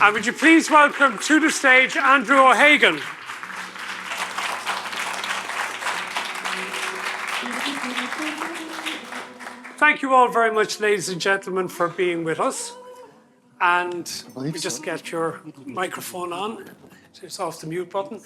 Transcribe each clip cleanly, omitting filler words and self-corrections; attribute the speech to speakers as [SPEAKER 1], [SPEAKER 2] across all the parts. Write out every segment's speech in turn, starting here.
[SPEAKER 1] And would you please welcome to the stage Andrew O'Hagan. Thank you all very much, ladies and gentlemen, for being with us. And we just get your microphone on. It's off the mute button.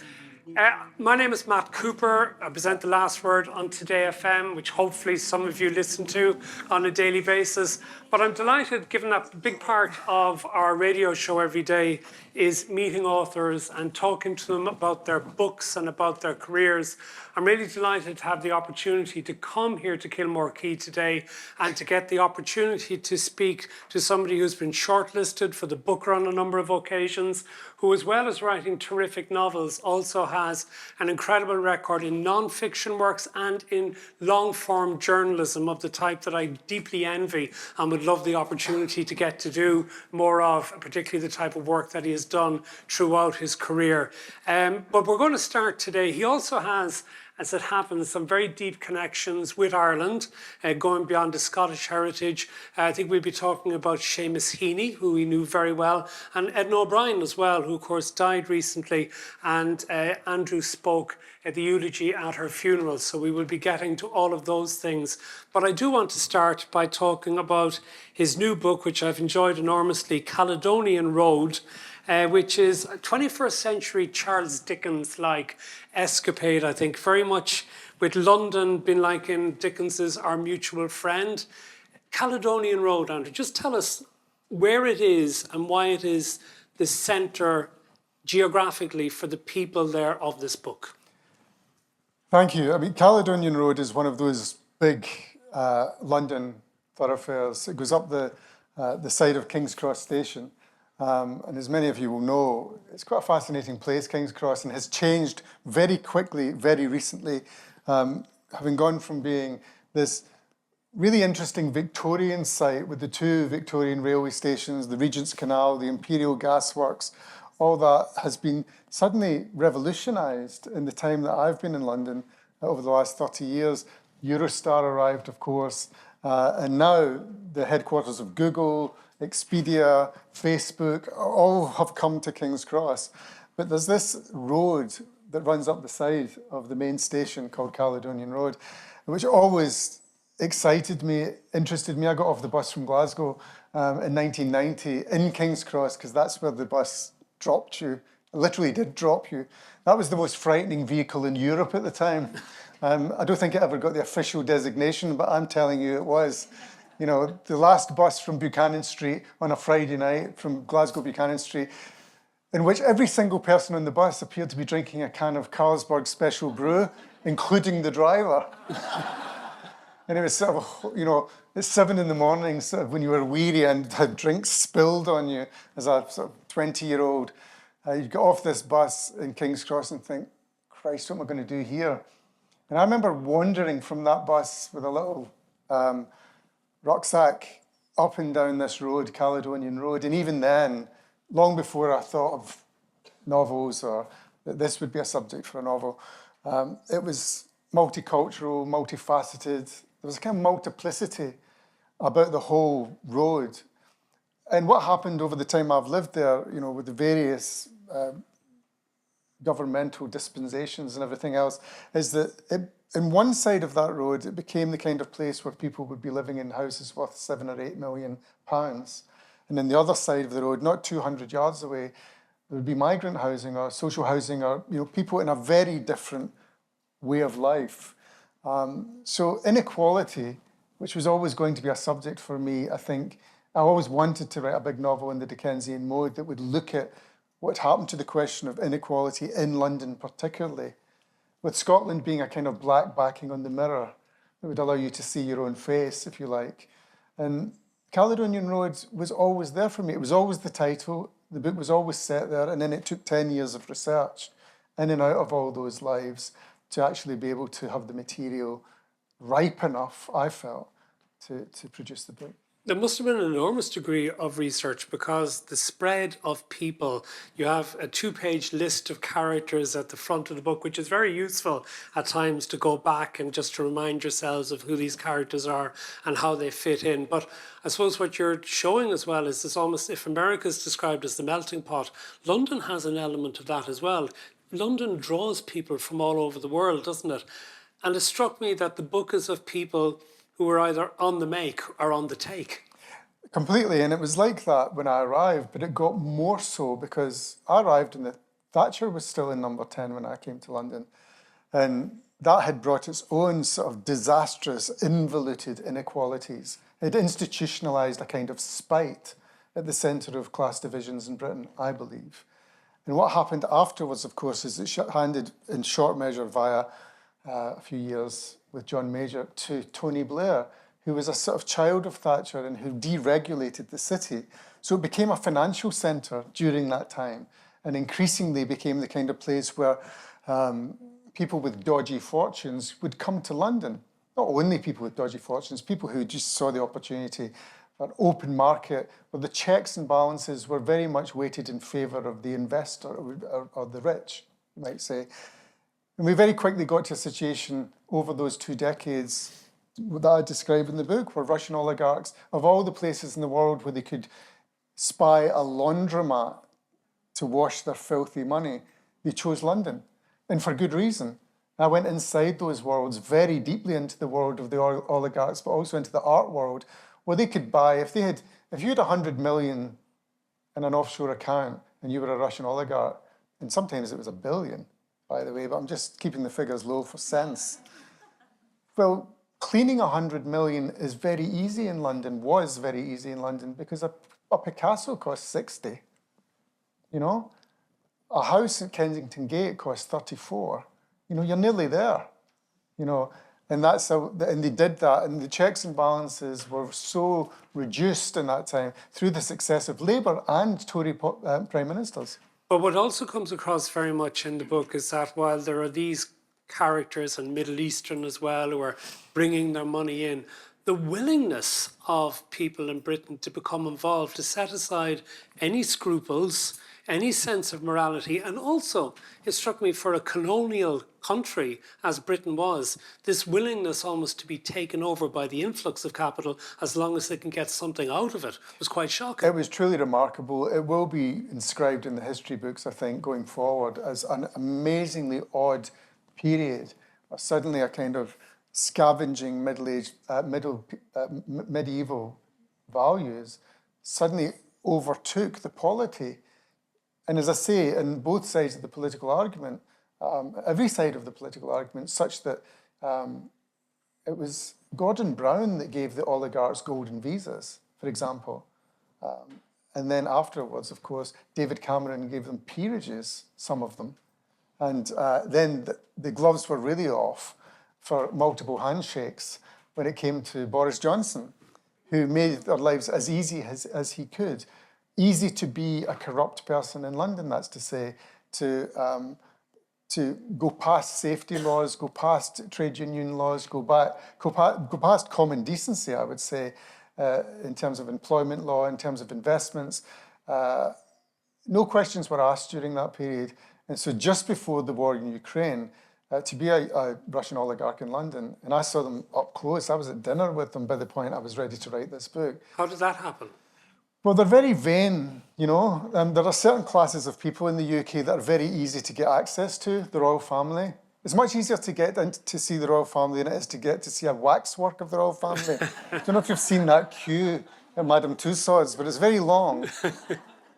[SPEAKER 1] My name is Matt Cooper. I present The Last Word on Today FM, which hopefully some of you listen to on a daily basis. But I'm delighted, given that a big part of our radio show every day is meeting authors and talking to them about their books and about their careers. I'm really delighted to have the opportunity to come here to Kilmore Quay today and to get the opportunity to speak to somebody who's been shortlisted for the Booker on a number of occasions, who, as well as writing terrific novels, also has an incredible record in non-fiction works and in long-form journalism of the type that I deeply envy and would love the opportunity to get to do more of, particularly the type of work that he has done throughout his career. But we're going to start today. He also has, as it happens, some very deep connections with Ireland, going beyond the Scottish heritage. I think we'll be talking about Seamus Heaney, who he knew very well, and Edna O'Brien as well, who of course died recently, and Andrew spoke at the eulogy at her funeral. So we will be getting to all of those things. But I do want to start by talking about his new book, which I've enjoyed enormously, Caledonian Road, which is a 21st century Charles Dickens-like escapade, I think, very much with London being like in Dickens's Our Mutual Friend. Caledonian Road, Andrew, just tell us where it is and why it is the centre geographically for the people there of this book.
[SPEAKER 2] Thank you. I mean, Caledonian Road is one of those big London thoroughfares. It goes up the side of King's Cross Station. And as many of you will know, it's quite a fascinating place, King's Cross, and has changed very quickly, very recently, having gone from being this really interesting Victorian site with the two Victorian railway stations, the Regent's Canal, the Imperial Gas Works. All that has been suddenly revolutionised in the time that I've been in London over the last 30 years. Eurostar arrived, of course, and now the headquarters of Google, Expedia, Facebook, all have come to King's Cross. But there's this road that runs up the side of the main station called Caledonian Road, which always excited me, interested me. I got off the bus from Glasgow in 1990 in King's Cross, because that's where the bus dropped you. It literally did drop you. That was the most frightening vehicle in Europe at the time. I don't think it ever got the official designation, but I'm telling you it was. You know, the last bus from Buchanan Street on a Friday night, from Glasgow Buchanan Street, in which every single person on the bus appeared to be drinking a can of Carlsberg Special Brew, including the driver. And it was sort of, you know, it's 7 in the morning, sort of when you were weary and had drinks spilled on you as a sort of 20-year-old. You get off this bus in King's Cross and think, Christ, what am I going to do here? And I remember wandering from that bus with a little rucksack up and down this road, Caledonian Road. And even then, long before I thought of novels or that this would be a subject for a novel, it was multicultural, multifaceted. There was a kind of multiplicity about the whole road. And what happened over the time I've lived there, you know, with the various governmental dispensations and everything else, is that in one side of that road, it became the kind of place where people would be living in houses worth £7 or £8 million. And in the other side of the road, not 200 yards away, there would be migrant housing or social housing, or, you know, people in a very different way of life. So inequality, which was always going to be a subject for me, I think, I always wanted to write a big novel in the Dickensian mode that would look at what happened to the question of inequality in London particularly, with Scotland being a kind of black backing on the mirror that would allow you to see your own face, if you like. And Caledonian Road was always there for me. It was always the title. The book was always set there. And then it took 10 years of research in and out of all those lives to actually be able to have the material ripe enough, I felt, to produce the book.
[SPEAKER 1] There must have been an enormous degree of research because the spread of people, you have a 2-page list of characters at the front of the book, which is very useful at times to go back and just to remind yourselves of who these characters are and how they fit in. But I suppose what you're showing as well is this almost, if America is described as the melting pot, London has an element of that as well. London draws people from all over the world, doesn't it? And it struck me that the book is of people who were either on the make or on the take.
[SPEAKER 2] Completely, and it was like that when I arrived, but it got more so because I arrived and Thatcher was still in number 10 when I came to London. And that had brought its own sort of disastrous, involuted inequalities. It institutionalised a kind of spite at the centre of class divisions in Britain, I believe. And what happened afterwards, of course, is it handed in short measure via a few years with John Major to Tony Blair, who was a sort of child of Thatcher and who deregulated the city. So it became a financial centre during that time and increasingly became the kind of place where people with dodgy fortunes would come to London. Not only people with dodgy fortunes, people who just saw the opportunity for an open market where the checks and balances were very much weighted in favour of the investor or the rich, you might say. And we very quickly got to a situation over those 2 decades that I describe in the book, where Russian oligarchs, of all the places in the world where they could spy a laundromat to wash their filthy money, they chose London, and for good reason. I went inside those worlds, very deeply into the world of the oligarchs, but also into the art world, where they could buy, if you had 100 million in an offshore account and you were a Russian oligarch, and sometimes it was 1 billion, by the way, but I'm just keeping the figures low for sense. Well, cleaning 100 million is very easy in London, was very easy in London, because a Picasso costs 60. You know, a house at Kensington Gate costs 34. You know, you're nearly there. You know, and that's how, and they did that, and the checks and balances were so reduced in that time through the success of Labour and Tory prime ministers.
[SPEAKER 1] But what also comes across very much in the book is that while there are these characters, and Middle Eastern as well, who are bringing their money in, the willingness of people in Britain to become involved, to set aside any scruples, any sense of morality, and also, it struck me, for a colonial country as Britain was, this willingness almost to be taken over by the influx of capital as long as they can get something out of it was quite shocking.
[SPEAKER 2] It was truly remarkable. It will be inscribed in the history books, I think, going forward as an amazingly odd period, or suddenly a kind of scavenging medieval values suddenly overtook the polity. And as I say, in both sides of the political argument, every side of the political argument, such that it was Gordon Brown that gave the oligarchs golden visas, for example. And then afterwards, of course, David Cameron gave them peerages, some of them. And then the gloves were really off for multiple handshakes when it came to Boris Johnson, who made their lives as easy as he could. Easy to be a corrupt person in London, that's to say, to go past safety laws, go past trade union laws, go past common decency, I would say, in terms of employment law, in terms of investments. No questions were asked during that period. And so just before the war in Ukraine, to be a Russian oligarch in London, and I saw them up close. I was at dinner with them by the point I was ready to write this book.
[SPEAKER 1] How did that happen?
[SPEAKER 2] Well, they're very vain, you know. There are certain classes of people in the UK that are very easy to get access to, the royal family. It's much easier to get in to see the royal family than it is to get to see a waxwork of the royal family. I don't know if you've seen that queue at Madame Tussauds, but it's very long.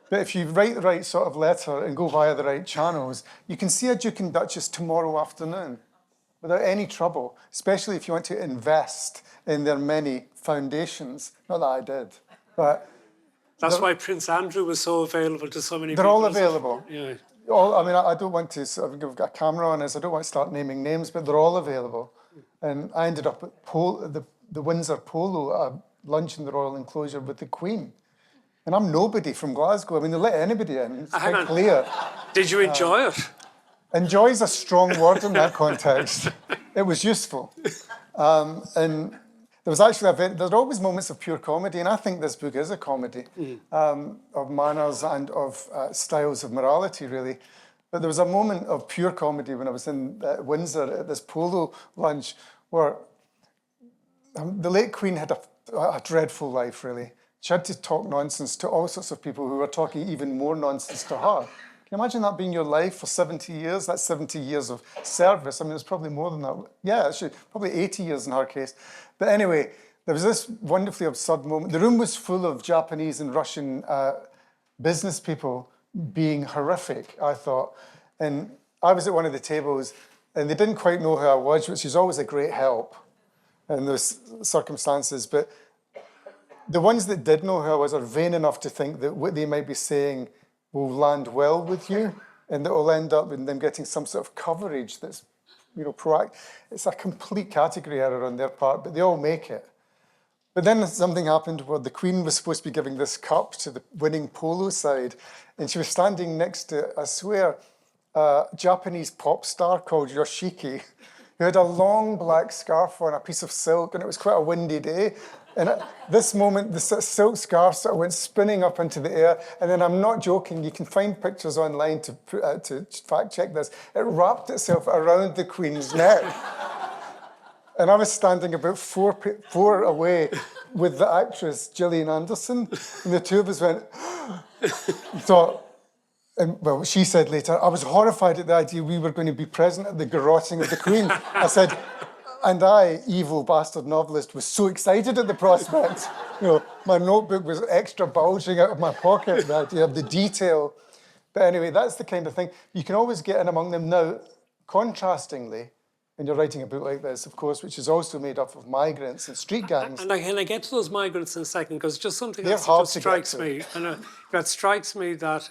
[SPEAKER 2] But if you write the right sort of letter and go via the right channels, you can see a Duke and Duchess tomorrow afternoon without any trouble, especially if you want to invest in their many foundations. Not that I did, but...
[SPEAKER 1] That's why Prince Andrew was so available to so many people.
[SPEAKER 2] They're all available.
[SPEAKER 1] Yeah.
[SPEAKER 2] I mean, I don't want to sort of give a camera on this. I don't want to start naming names, but they're all available. And I ended up at the Windsor Polo at a lunch in the Royal Enclosure with the Queen. And I'm nobody from Glasgow. I mean, they let anybody in. It's quite clear.
[SPEAKER 1] Did you enjoy it?
[SPEAKER 2] Enjoy is a strong word in that context. It was useful. And there was actually there are always moments of pure comedy, and I think this book is a comedy of manners and of styles of morality, really. But there was a moment of pure comedy when I was in Windsor at this polo lunch where the late Queen had a dreadful life, really. She had to talk nonsense to all sorts of people who were talking even more nonsense to her. Can you imagine that being your life for 70 years? That's 70 years of service. I mean, it's probably more than that. Yeah, actually, probably 80 years in her case. But anyway, there was this wonderfully absurd moment. The room was full of Japanese and Russian business people being horrific, I thought. And I was at one of the tables, and they didn't quite know who I was, which is always a great help in those circumstances. But the ones that did know who I was are vain enough to think that what they might be saying will land well with you, and that will end up in them getting some sort of coverage that's, proactive. It's a complete category error on their part, but they all make it. But then something happened where the Queen was supposed to be giving this cup to the winning polo side, and she was standing next to, I swear, a Japanese pop star called Yoshiki, who had a long black scarf on, a piece of silk, and it was quite a windy day. And at this moment, the silk scarf sort of went spinning up into the air. And then, I'm not joking, you can find pictures online to fact check this. It wrapped itself around the Queen's neck. And I was standing about four away with the actress Gillian Anderson. And the two of us went, thought, and well, she said later, I was horrified at the idea we were going to be present at the garroting of the Queen. I said, and I, evil bastard novelist, was so excited at the prospect. My notebook was extra bulging out of my pocket, the idea of the detail. But anyway, that's the kind of thing. You can always get in among them. Now, contrastingly, and you're writing a book like this, of course, which is also made up of migrants and street gangs.
[SPEAKER 1] And can I get to those migrants in a second? Because just something
[SPEAKER 2] They're
[SPEAKER 1] else
[SPEAKER 2] hard
[SPEAKER 1] that
[SPEAKER 2] to
[SPEAKER 1] strikes
[SPEAKER 2] get to.
[SPEAKER 1] me. And that strikes me that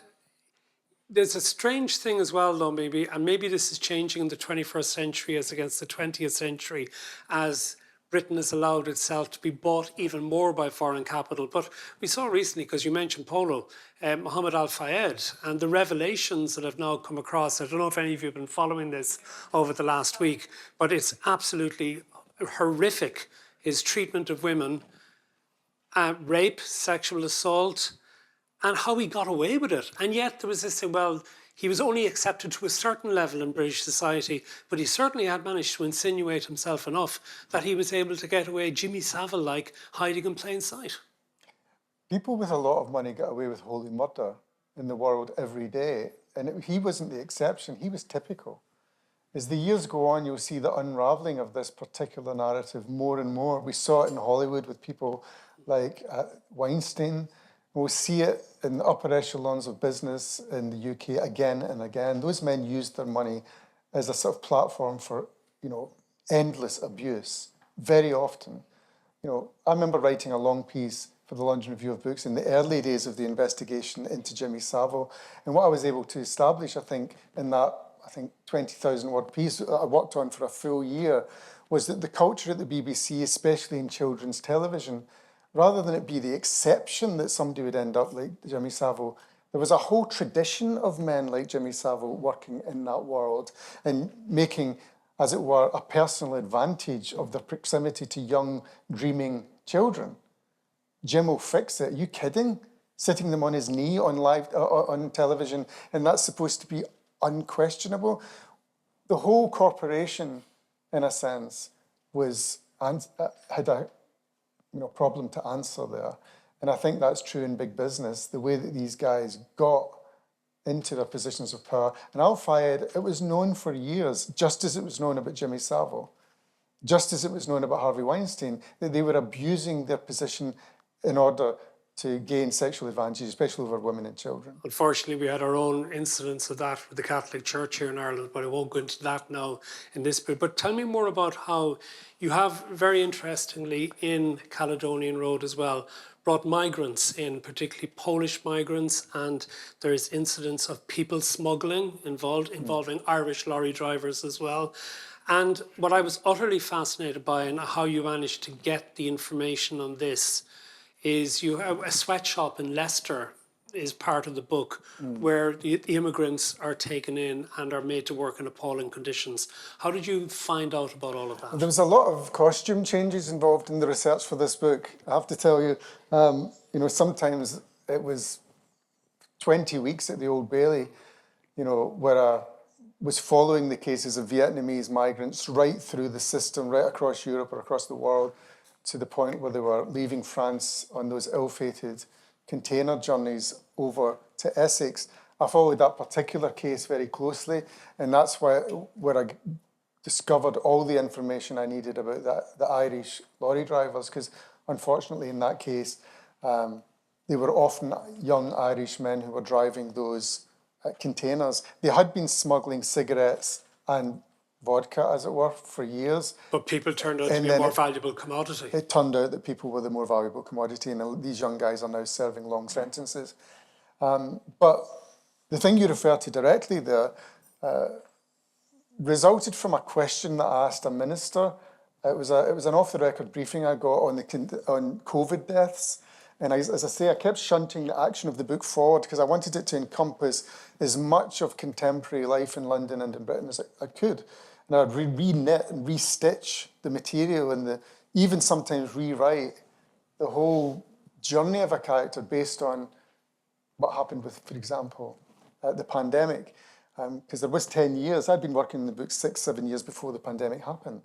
[SPEAKER 1] there's a strange thing as well, though, maybe, and maybe this is changing in the 21st century as against the 20th century, as Britain has allowed itself to be bought even more by foreign capital. But we saw recently, because you mentioned polo, Mohammed Al Fayed, and the revelations that have now come across. I don't know if any of you have been following this over the last week, but it's absolutely horrific, his treatment of women, rape, sexual assault, and how he got away with it. And yet there was this thing, well, he was only accepted to a certain level in British society, but he certainly had managed to insinuate himself enough that he was able to get away, Jimmy Savile-like, hiding in plain sight.
[SPEAKER 2] People with a lot of money get away with holy murder in the world every day. And he wasn't the exception, he was typical. As the years go on, you'll see the unraveling of this particular narrative more and more. We saw it in Hollywood with people like Weinstein. We'll see it in the upper echelons of business in the UK again and again. Those men used their money as a sort of platform for, endless abuse, very often. I remember writing a long piece for the London Review of Books in the early days of the investigation into Jimmy Savile. And what I was able to establish, I think, in that, 20,000 word piece that I worked on for a full year, was that the culture at the BBC, especially in children's television, rather than it be the exception that somebody would end up like Jimmy Savile, there was a whole tradition of men like Jimmy Savile working in that world and making, as it were, a personal advantage of their proximity to young, dreaming children. Jim will fix it. Are you kidding? Sitting them on his knee on television, and that's supposed to be unquestionable. The whole corporation, in a sense, had a problem to answer there. And I think that's true in big business, the way that these guys got into their positions of power. And Al Fayed, it was known for years, just as it was known about Jimmy Savile, just as it was known about Harvey Weinstein, that they were abusing their position in order to gain sexual advantage, especially over women and children.
[SPEAKER 1] Unfortunately, we had our own incidents of that with the Catholic Church here in Ireland, but I won't go into that now in this bit. But tell me more about how you have, very interestingly, in Caledonian Road as well, brought migrants in, particularly Polish migrants, and there's incidents of people smuggling involving Irish lorry drivers as well. And what I was utterly fascinated by, and how you managed to get the information on this, is you have a sweatshop in Leicester is part of the book, where the immigrants are taken in and are made to work in appalling conditions. How did you find out about all of that?
[SPEAKER 2] There was a lot of costume changes involved in the research for this book. I have to tell you, sometimes it was 20 weeks at the Old Bailey, where I was following the cases of Vietnamese migrants right through the system, right across Europe or across the world, to the point where they were leaving France on those ill-fated container journeys over to Essex. I followed that particular case very closely, and that's where I discovered all the information I needed about the Irish lorry drivers, because unfortunately in that case, they were often young Irish men who were driving those containers. They had been smuggling cigarettes and vodka, as it were, for years.
[SPEAKER 1] But people turned out to be a more valuable commodity.
[SPEAKER 2] It turned out that people were the more valuable commodity, and these young guys are now serving long sentences. But the thing you refer to directly there resulted from a question that I asked a minister. It was an off-the-record briefing I got on COVID deaths. And as I say, I kept shunting the action of the book forward because I wanted it to encompass as much of contemporary life in London and in Britain as I could. And I'd re-knit and re-stitch the material and even sometimes rewrite the whole journey of a character based on what happened with, for example, the pandemic. Because there was 10 years. I'd been working in the book 6-7 years before the pandemic happened.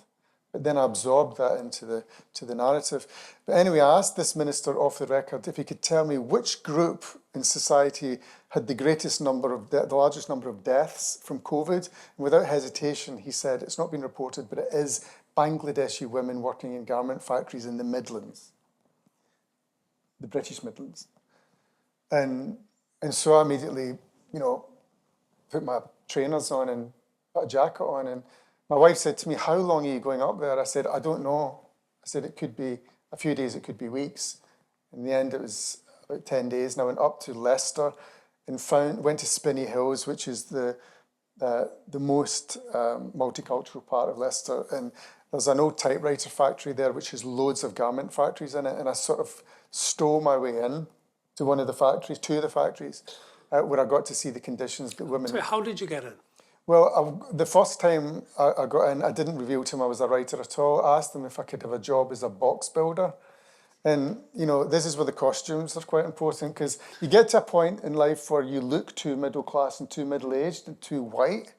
[SPEAKER 2] But then I absorbed that into the narrative. But anyway, I asked this minister off the record if he could tell me which group in society had the largest number of deaths from COVID. And without hesitation, he said, it's not been reported, but it is Bangladeshi women working in garment factories in the Midlands, the British Midlands. And so I immediately, put my trainers on and put a jacket on, and my wife said to me, how long are you going up there? I said, I don't know. I said, it could be a few days, it could be weeks. In the end, it was about 10 days, and I went up to Leicester and went to Spinney Hills, which is the most multicultural part of Leicester. And there's an old typewriter factory there, which has loads of garment factories in it. And I sort of stole my way in to two of the factories, where I got to see the conditions that women...
[SPEAKER 1] So how did you get in?
[SPEAKER 2] Well, the first time I got in, I didn't reveal to him I was a writer at all. I asked them if I could have a job as a box builder. And, this is where the costumes are quite important, because you get to a point in life where you look too middle class and too middle-aged and too white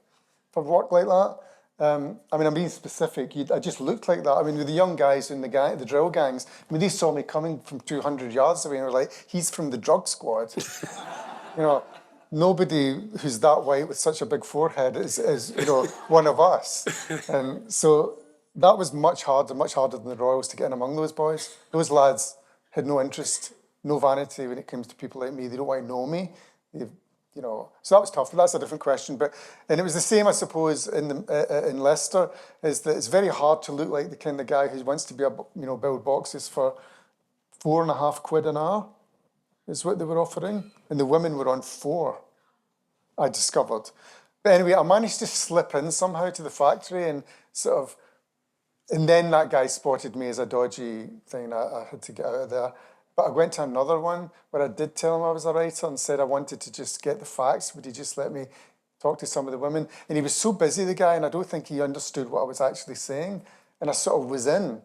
[SPEAKER 2] for work like that. I'm being specific. I just looked like that. With the young guys in the drill gangs, they saw me coming from 200 yards away and were like, he's from the drug squad. Nobody who's that white with such a big forehead is one of us. And so that was much harder than the Royals to get in among those boys. Those lads had no interest, no vanity when it comes to people like me. They don't want to know me. So that was tough. But that's a different question. And it was the same, I suppose, in Leicester. Is that it's very hard to look like the kind of guy who wants to be build boxes for £4.50 an hour. Is what they were offering. And the women were on 4, I discovered. But anyway, I managed to slip in somehow to the factory and then that guy spotted me as a dodgy thing. I had to get out of there. But I went to another one where I did tell him I was a writer and said I wanted to just get the facts. Would he just let me talk to some of the women? And he was so busy, the guy, and I don't think he understood what I was actually saying. And I sort of was in.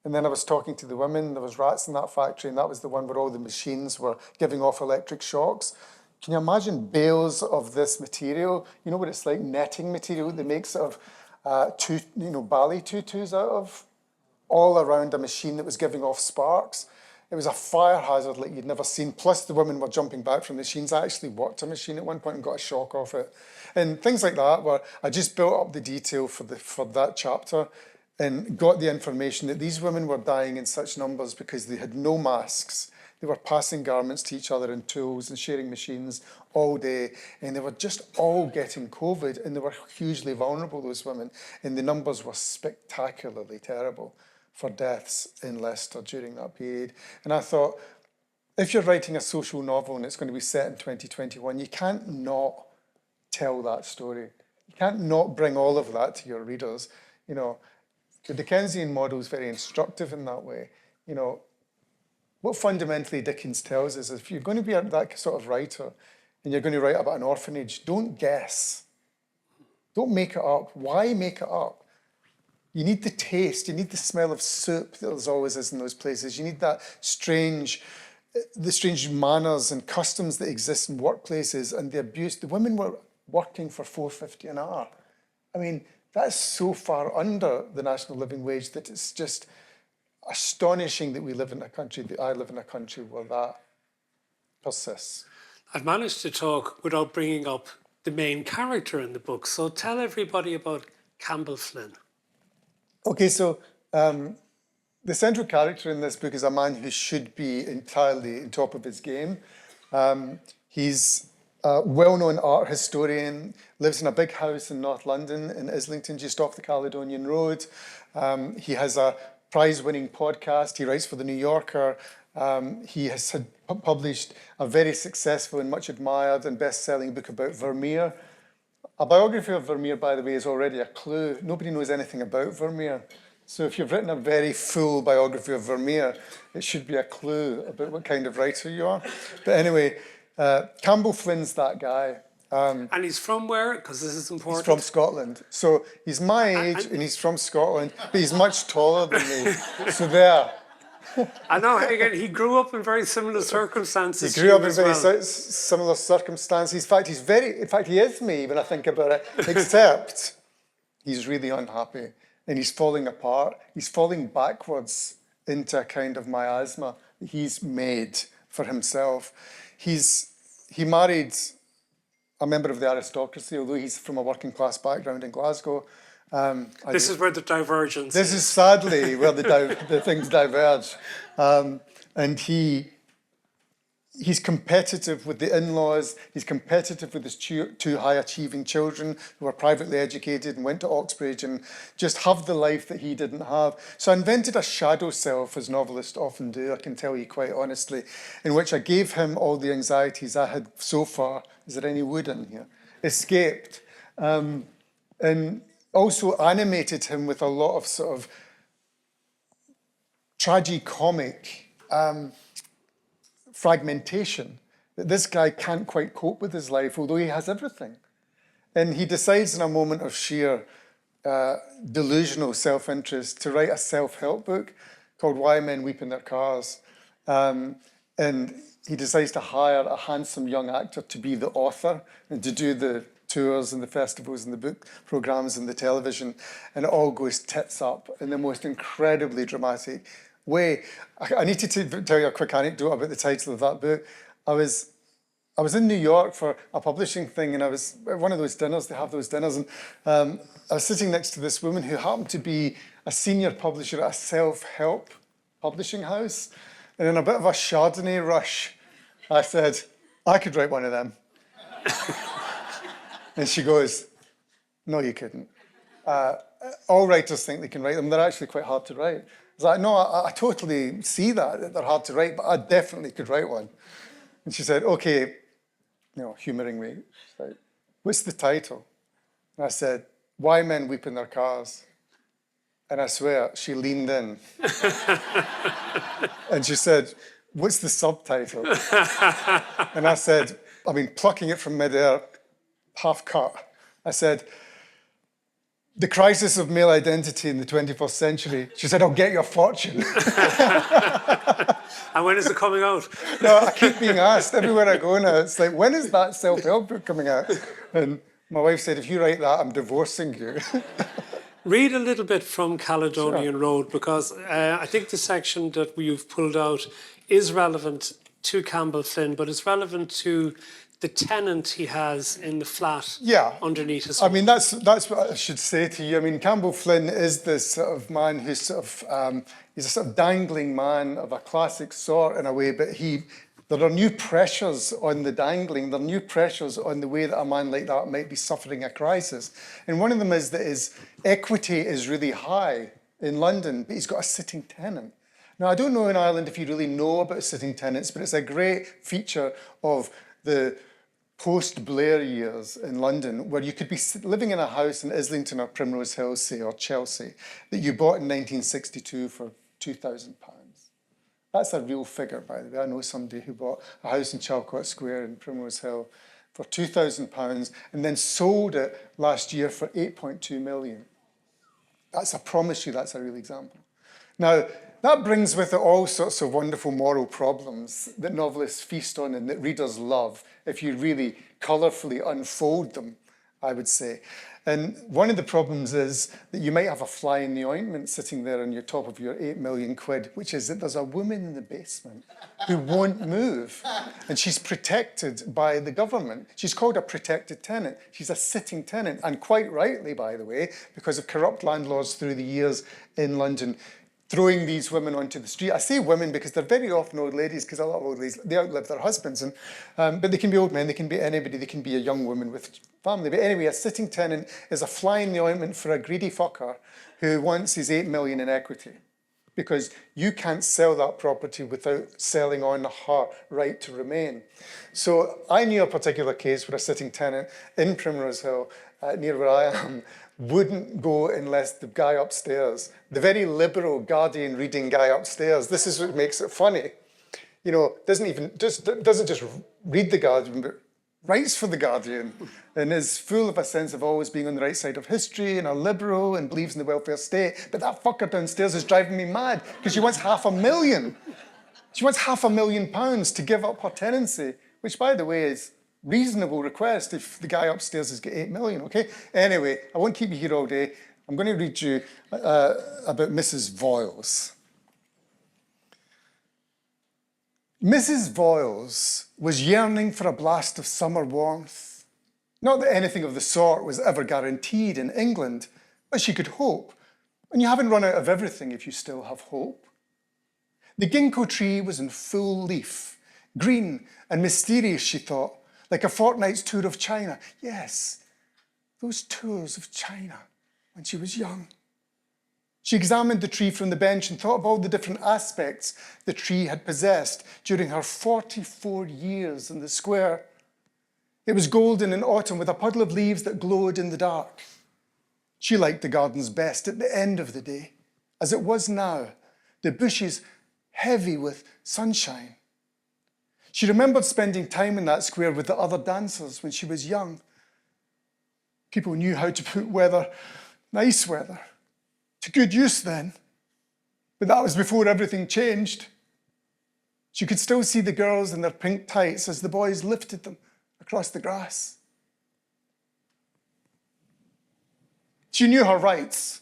[SPEAKER 2] And then I was talking to the women, there was rats in that factory, and that was the one where all the machines were giving off electric shocks. Can you imagine bales of this material? You know what it's like, netting material they make sort of ballet tutus out of, all around a machine that was giving off sparks. It was a fire hazard like you'd never seen. Plus the women were jumping back from machines. I actually worked a machine at one point and got a shock off it. And things like that, where I just built up the detail for that chapter and got the information that these women were dying in such numbers because they had no masks. They were passing garments to each other and tools and sharing machines all day. And they were just all getting COVID, and they were hugely vulnerable, those women. And the numbers were spectacularly terrible for deaths in Leicester during that period. And I thought, if you're writing a social novel and it's going to be set in 2021, you can't not tell that story. You can't not bring all of that to your readers. The Dickensian model is very instructive in that way. what fundamentally Dickens tells us is if you're going to be that sort of writer and you're going to write about an orphanage, don't guess. Don't make it up. Why make it up? You need the taste, you need the smell of soup that there's always is in those places. You need that the strange manners and customs that exist in workplaces and the abuse. The women were working for $4.50 an hour. I mean, that's so far under the national living wage that it's just astonishing that we live in a country, that I live in a country where that persists.
[SPEAKER 1] I've managed to talk without bringing up the main character in the book. So tell everybody about Campbell Flynn.
[SPEAKER 2] Okay, so the central character in this book is a man who should be entirely on top of his game. He's a well-known art historian, lives in a big house in North London, in Islington, just off the Caledonian Road. He has a prize-winning podcast. He writes for The New Yorker. He has published a very successful and much admired and best-selling book about Vermeer. A biography of Vermeer, by the way, is already a clue. Nobody knows anything about Vermeer. So if you've written a very full biography of Vermeer, it should be a clue about what kind of writer you are. But anyway, Campbell Flynn's that guy.
[SPEAKER 1] And he's from where? Because this is important.
[SPEAKER 2] He's from Scotland. So he's my age and he's from Scotland, but he's much taller than me. So there.
[SPEAKER 1] I know, again, he grew up in very similar circumstances.
[SPEAKER 2] He grew up in very similar circumstances. In fact, he is me when I think about it, except he's really unhappy and he's falling apart. He's falling backwards into a kind of miasma that he's made for himself. He married a member of the aristocracy, although he's from a working class background in Glasgow.
[SPEAKER 1] This is where the divergence
[SPEAKER 2] This is sadly where the things diverge. And he's competitive with the in-laws. He's competitive with his two high-achieving children who are privately educated and went to Oxbridge and just have the life that he didn't have. So I invented a shadow self, as novelists often do, I can tell you quite honestly, in which I gave him all the anxieties I had so far. Is there any wood in here? Escaped. And also animated him with a lot of sort of tragicomic fragmentation, that this guy can't quite cope with his life, although he has everything. And he decides in a moment of sheer delusional self-interest to write a self-help book called Why Men Weep in Their Cars. And he decides to hire a handsome young actor to be the author and to do the tours and the festivals and the book programs and the television, and it all goes tits up in the most incredibly dramatic way. I need to tell you a quick anecdote about the title of that book. I was in New York for a publishing thing, and I was at one of those dinners, they have those dinners, and I was sitting next to this woman who happened to be a senior publisher at a self-help publishing house, and in a bit of a Chardonnay rush, I said, I could write one of them. And she goes, no, you couldn't. All writers think they can write them. They're actually quite hard to write. I was like, no, I totally see that they're hard to write, but I definitely could write one. And she said, okay, humouring me. She's like, what's the title? And I said, Why Men Weep in Their Cars. And I swear, she leaned in. And she said, what's the subtitle? And I said, plucking it from midair, half cut. I said, The Crisis of Male Identity in the 21st Century. She said, I'll get your fortune.
[SPEAKER 1] And when is it coming out?
[SPEAKER 2] No, I keep being asked everywhere I go now. It's like, when is that self-help book coming out? And my wife said, if you write that, I'm divorcing you.
[SPEAKER 1] Read a little bit from Caledonian Road, because I think the section that you've pulled out is relevant to Campbell Flynn, but it's relevant to the tenant he has in the flat underneath his home.
[SPEAKER 2] That's what I should say to you. Campbell Flynn is this sort of man who's he's a sort of dangling man of a classic sort in a way, but there are new pressures on the dangling, there are new pressures on the way that a man like that might be suffering a crisis. And one of them is that his equity is really high in London, but he's got a sitting tenant. Now, I don't know in Ireland if you really know about sitting tenants, but it's a great feature of the post-Blair years in London, where you could be living in a house in Islington or Primrose Hill, say, or Chelsea, that you bought in 1962 for £2,000. That's a real figure, by the way. I know somebody who bought a house in Chalcott Square in Primrose Hill for £2,000 and then sold it last year for 8.2 million. I promise you, that's a real example. Now, that brings with it all sorts of wonderful moral problems that novelists feast on and that readers love if you really colourfully unfold them, I would say. And one of the problems is that you might have a fly in the ointment sitting there on your top of your 8 million quid, which is that there's a woman in the basement who won't move. And she's protected by the government. She's called a protected tenant. She's a sitting tenant. And quite rightly, by the way, because of corrupt landlords through the years in London, throwing these women onto the street. I say women because they're very often old ladies, because a lot of old ladies, they outlive their husbands. But they can be old men, they can be anybody, they can be a young woman with family. But anyway, a sitting tenant is a fly in the ointment for a greedy fucker who wants his 8 million in equity. Because you can't sell that property without selling on her right to remain. So I knew a particular case where a sitting tenant in Primrose Hill, near where I am, wouldn't go unless the guy upstairs, the very liberal Guardian reading guy upstairs, this is what makes it funny, you know, doesn't just read the Guardian, but writes for the Guardian, and is full of a sense of always being on the right side of history, and a liberal, and believes in the welfare state. But that fucker downstairs is driving me mad, because she wants £500,000. She wants £500,000 to give up her tenancy, which, by the way, is reasonable request if the guy upstairs has got 8 million, okay? Anyway, I won't keep you here all day. I'm going to read you about Mrs. Voiles. Mrs. Voiles was yearning for a blast of summer warmth. Not that anything of the sort was ever guaranteed in England, but she could hope. And you haven't run out of everything if you still have hope. The ginkgo tree was in full leaf, green and mysterious, she thought, like a fortnight's tour of China. Yes, those tours of China when she was young. She examined the tree from the bench and thought of all the different aspects the tree had possessed during her 44 years in the square. It was golden in autumn with a puddle of leaves that glowed in the dark. She liked the gardens best at the end of the day, as it was now, the bushes heavy with sunshine. She remembered spending time in that square with the other dancers when she was young. People knew how to put weather, nice weather, to good use then. But that was before everything changed. She could still see the girls in their pink tights as the boys lifted them across the grass. She knew her rights.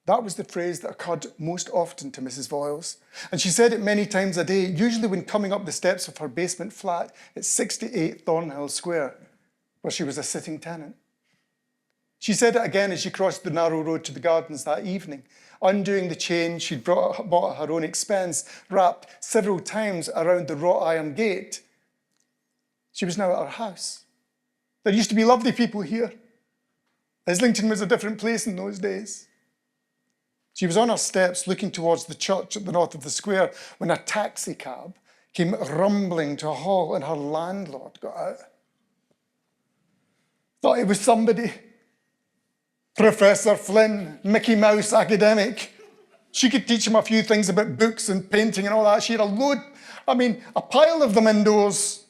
[SPEAKER 2] That was the phrase that occurred most often to Mrs. Voiles. And she said it many times a day, usually when coming up the steps of her basement flat at 68 Thornhill Square, where she was a sitting tenant. She said it again as she crossed the narrow road to the gardens that evening, undoing the chain she'd bought at her own expense, wrapped several times around the wrought iron gate. She was now at her house. There used to be lovely people here. Islington was a different place in those days. She was on her steps looking towards the church at the north of the square when a taxi cab came rumbling to a halt and her landlord got out. Thought it was somebody. Professor Flynn, Mickey Mouse academic. She could teach him a few things about books and painting and all that. She had a pile of them indoors.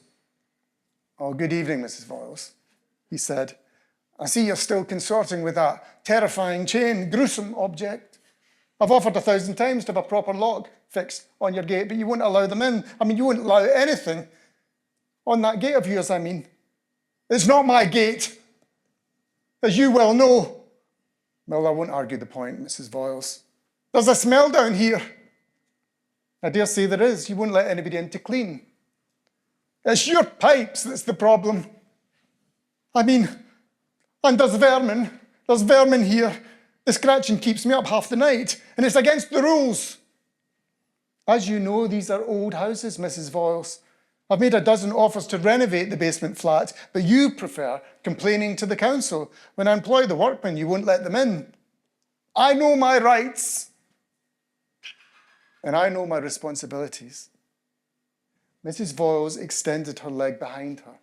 [SPEAKER 2] Oh, good evening, Mrs. Voiles, he said. I see you're still consorting with that terrifying chain, gruesome object. I've offered 1,000 times to have a proper lock fixed on your gate, but you won't allow them in. You won't allow anything on that gate of yours, It's not my gate, as you well know. Well, I won't argue the point, Mrs. Voiles. There's a smell down here. I dare say there is. You won't let anybody in to clean. It's your pipes that's the problem. And there's vermin. There's vermin here. The scratching keeps me up half the night, and it's against the rules. As you know, these are old houses, Mrs. Voiles. I've made a dozen offers to renovate the basement flat, but you prefer complaining to the council. When I employ the workmen, you won't let them in. I know my rights, and I know my responsibilities. Mrs. Voiles extended her leg behind her.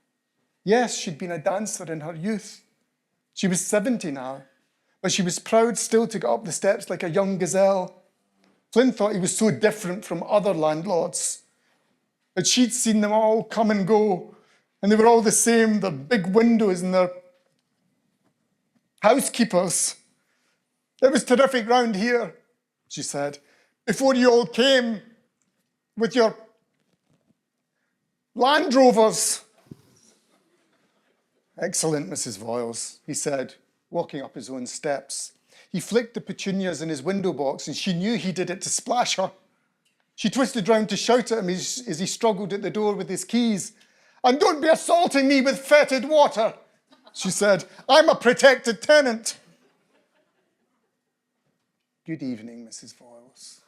[SPEAKER 2] Yes, she'd been a dancer in her youth. She was 70 now, but she was proud still to go up the steps like a young gazelle. Flynn thought he was so different from other landlords, but she'd seen them all come and go, and they were all the same, their big windows and their housekeepers. It was terrific round here, she said, before you all came with your Land Rovers. Excellent, Mrs. Voiles, he said, walking up his own steps. He flicked the petunias in his window box, and she knew he did it to splash her. She twisted round to shout at him as he struggled at the door with his keys. And don't be assaulting me with fetid water, she said. I'm a protected tenant. Good evening, Mrs. Voiles,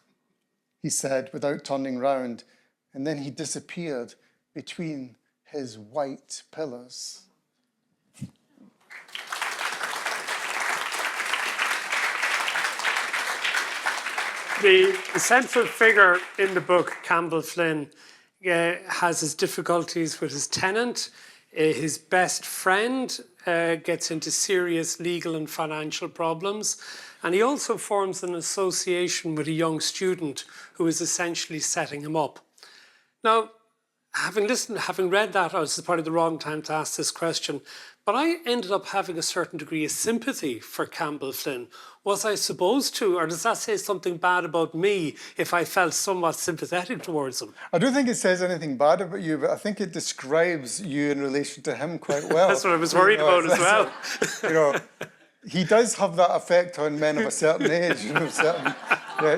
[SPEAKER 2] he said without turning round, and then he disappeared between his white pillars.
[SPEAKER 1] The central figure in the book, Campbell Flynn, has his difficulties with his tenant. His best friend gets into serious legal and financial problems. And he also forms an association with a young student who is essentially setting him up. Now, having read that, I was probably the wrong time to ask this question, but I ended up having a certain degree of sympathy for Campbell Flynn. Was I supposed to, or does that say something bad about me if I felt somewhat sympathetic towards him?
[SPEAKER 2] I don't think it says anything bad about you, but I think it describes you in relation to him quite well.
[SPEAKER 1] That's what I was worried about as well.
[SPEAKER 2] He does have that effect on men of a certain age, of certain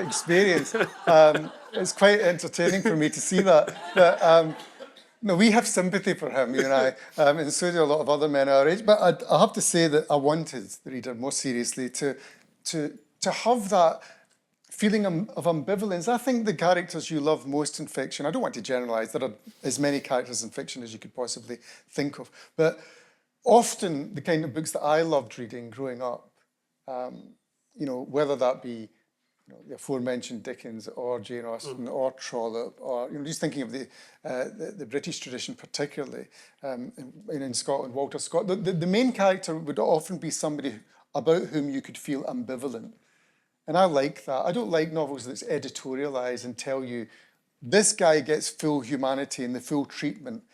[SPEAKER 2] experience. It's quite entertaining for me to see that. But, no, we have sympathy for him, you and I, and so do a lot of other men our age. But I have to say that I wanted the reader, more seriously, to have that feeling of ambivalence. I think the characters you love most in fiction, I don't want to generalise, there are as many characters in fiction as you could possibly think of, but often the kind of books that I loved reading growing up, whether that be the aforementioned Dickens or Jane Austen or Trollope, or just thinking of the British tradition particularly, in Scotland, Walter Scott, the main character would often be somebody about whom you could feel ambivalent. And I like that. I don't like novels that editorialise and tell you this guy gets full humanity and the full treatment,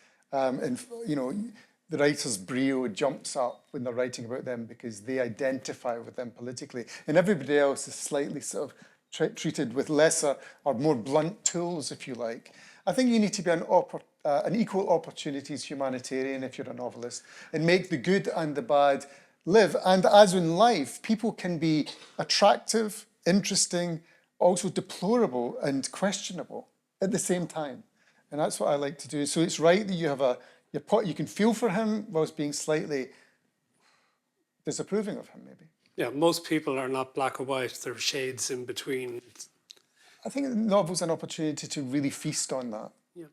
[SPEAKER 2] the writer's brio jumps up when they're writing about them because they identify with them politically. And everybody else is slightly sort of treated with lesser or more blunt tools, if you like. I think you need to be an equal opportunities humanitarian if you're a novelist and make the good and the bad live. And as in life, people can be attractive, interesting, also deplorable and questionable at the same time. And that's what I like to do. So it's right that you have you can feel for him whilst being slightly disapproving of him, maybe.
[SPEAKER 1] Yeah, most people are not black or white. There are shades in between.
[SPEAKER 2] I think the novel's an opportunity to really feast on that.
[SPEAKER 1] Yeah.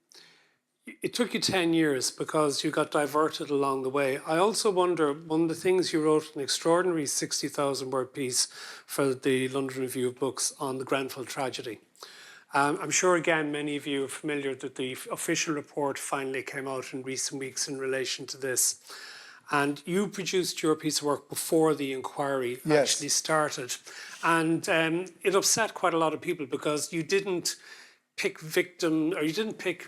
[SPEAKER 1] It took you 10 years because you got diverted along the way. I also wonder, one of the things you wrote an extraordinary 60,000 word piece for the London Review of Books on the Grenfell tragedy. I'm sure, again, many of you are familiar that the official report finally came out in recent weeks in relation to this. And you produced your piece of work before the inquiry actually started. And it upset quite a lot of people because you didn't pick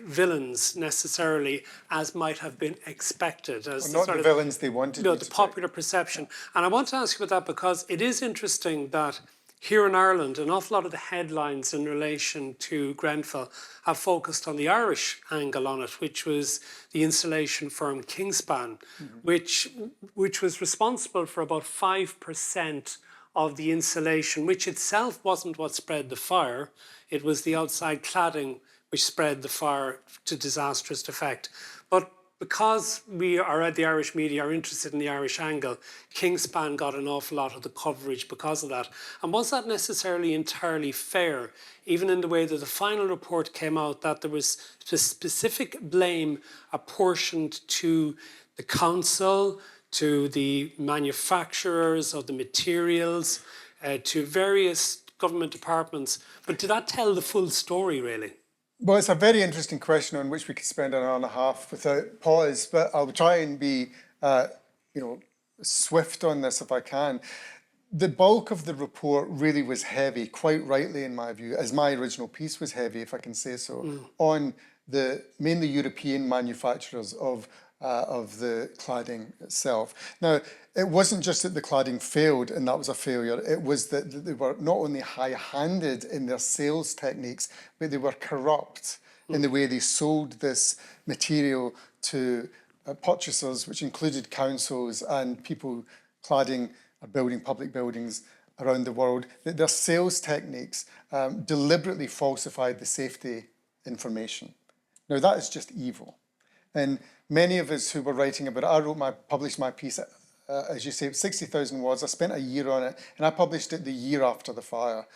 [SPEAKER 1] villains necessarily as might have been expected. As
[SPEAKER 2] not the villains they wanted.
[SPEAKER 1] No, the popular perception. And I want to ask you about that because it is interesting that here in Ireland, an awful lot of the headlines in relation to Grenfell have focused on the Irish angle on it, which was the insulation firm Kingspan, which was responsible for about 5% of the insulation, which itself wasn't what spread the fire. It was the outside cladding which spread the fire to disastrous effect. But because the Irish media are interested in the Irish angle, Kingspan got an awful lot of the coverage because of that. And was that necessarily entirely fair, even in the way that the final report came out, that there was specific blame apportioned to the council, to the manufacturers of the materials, to various government departments. But did that tell the full story, really?
[SPEAKER 2] Well, it's a very interesting question on which we could spend an hour and a half without pause, but I'll try and be, swift on this if I can. the bulk of the report really was heavy, quite rightly in my view, as my original piece was heavy, if I can say so, on the mainly European manufacturers of the cladding itself. Now, it wasn't just that the cladding failed and that was a failure, it was that they were not only high-handed in their sales techniques, but they were corrupt in the way they sold this material to purchasers, which included councils and people cladding or building public buildings around the world. Their sales techniques deliberately falsified the safety information. Now, that is just evil. And many of us who were writing about it, published my piece, as you say, 60,000 words. I spent a year on it, and I published it the year after the fire,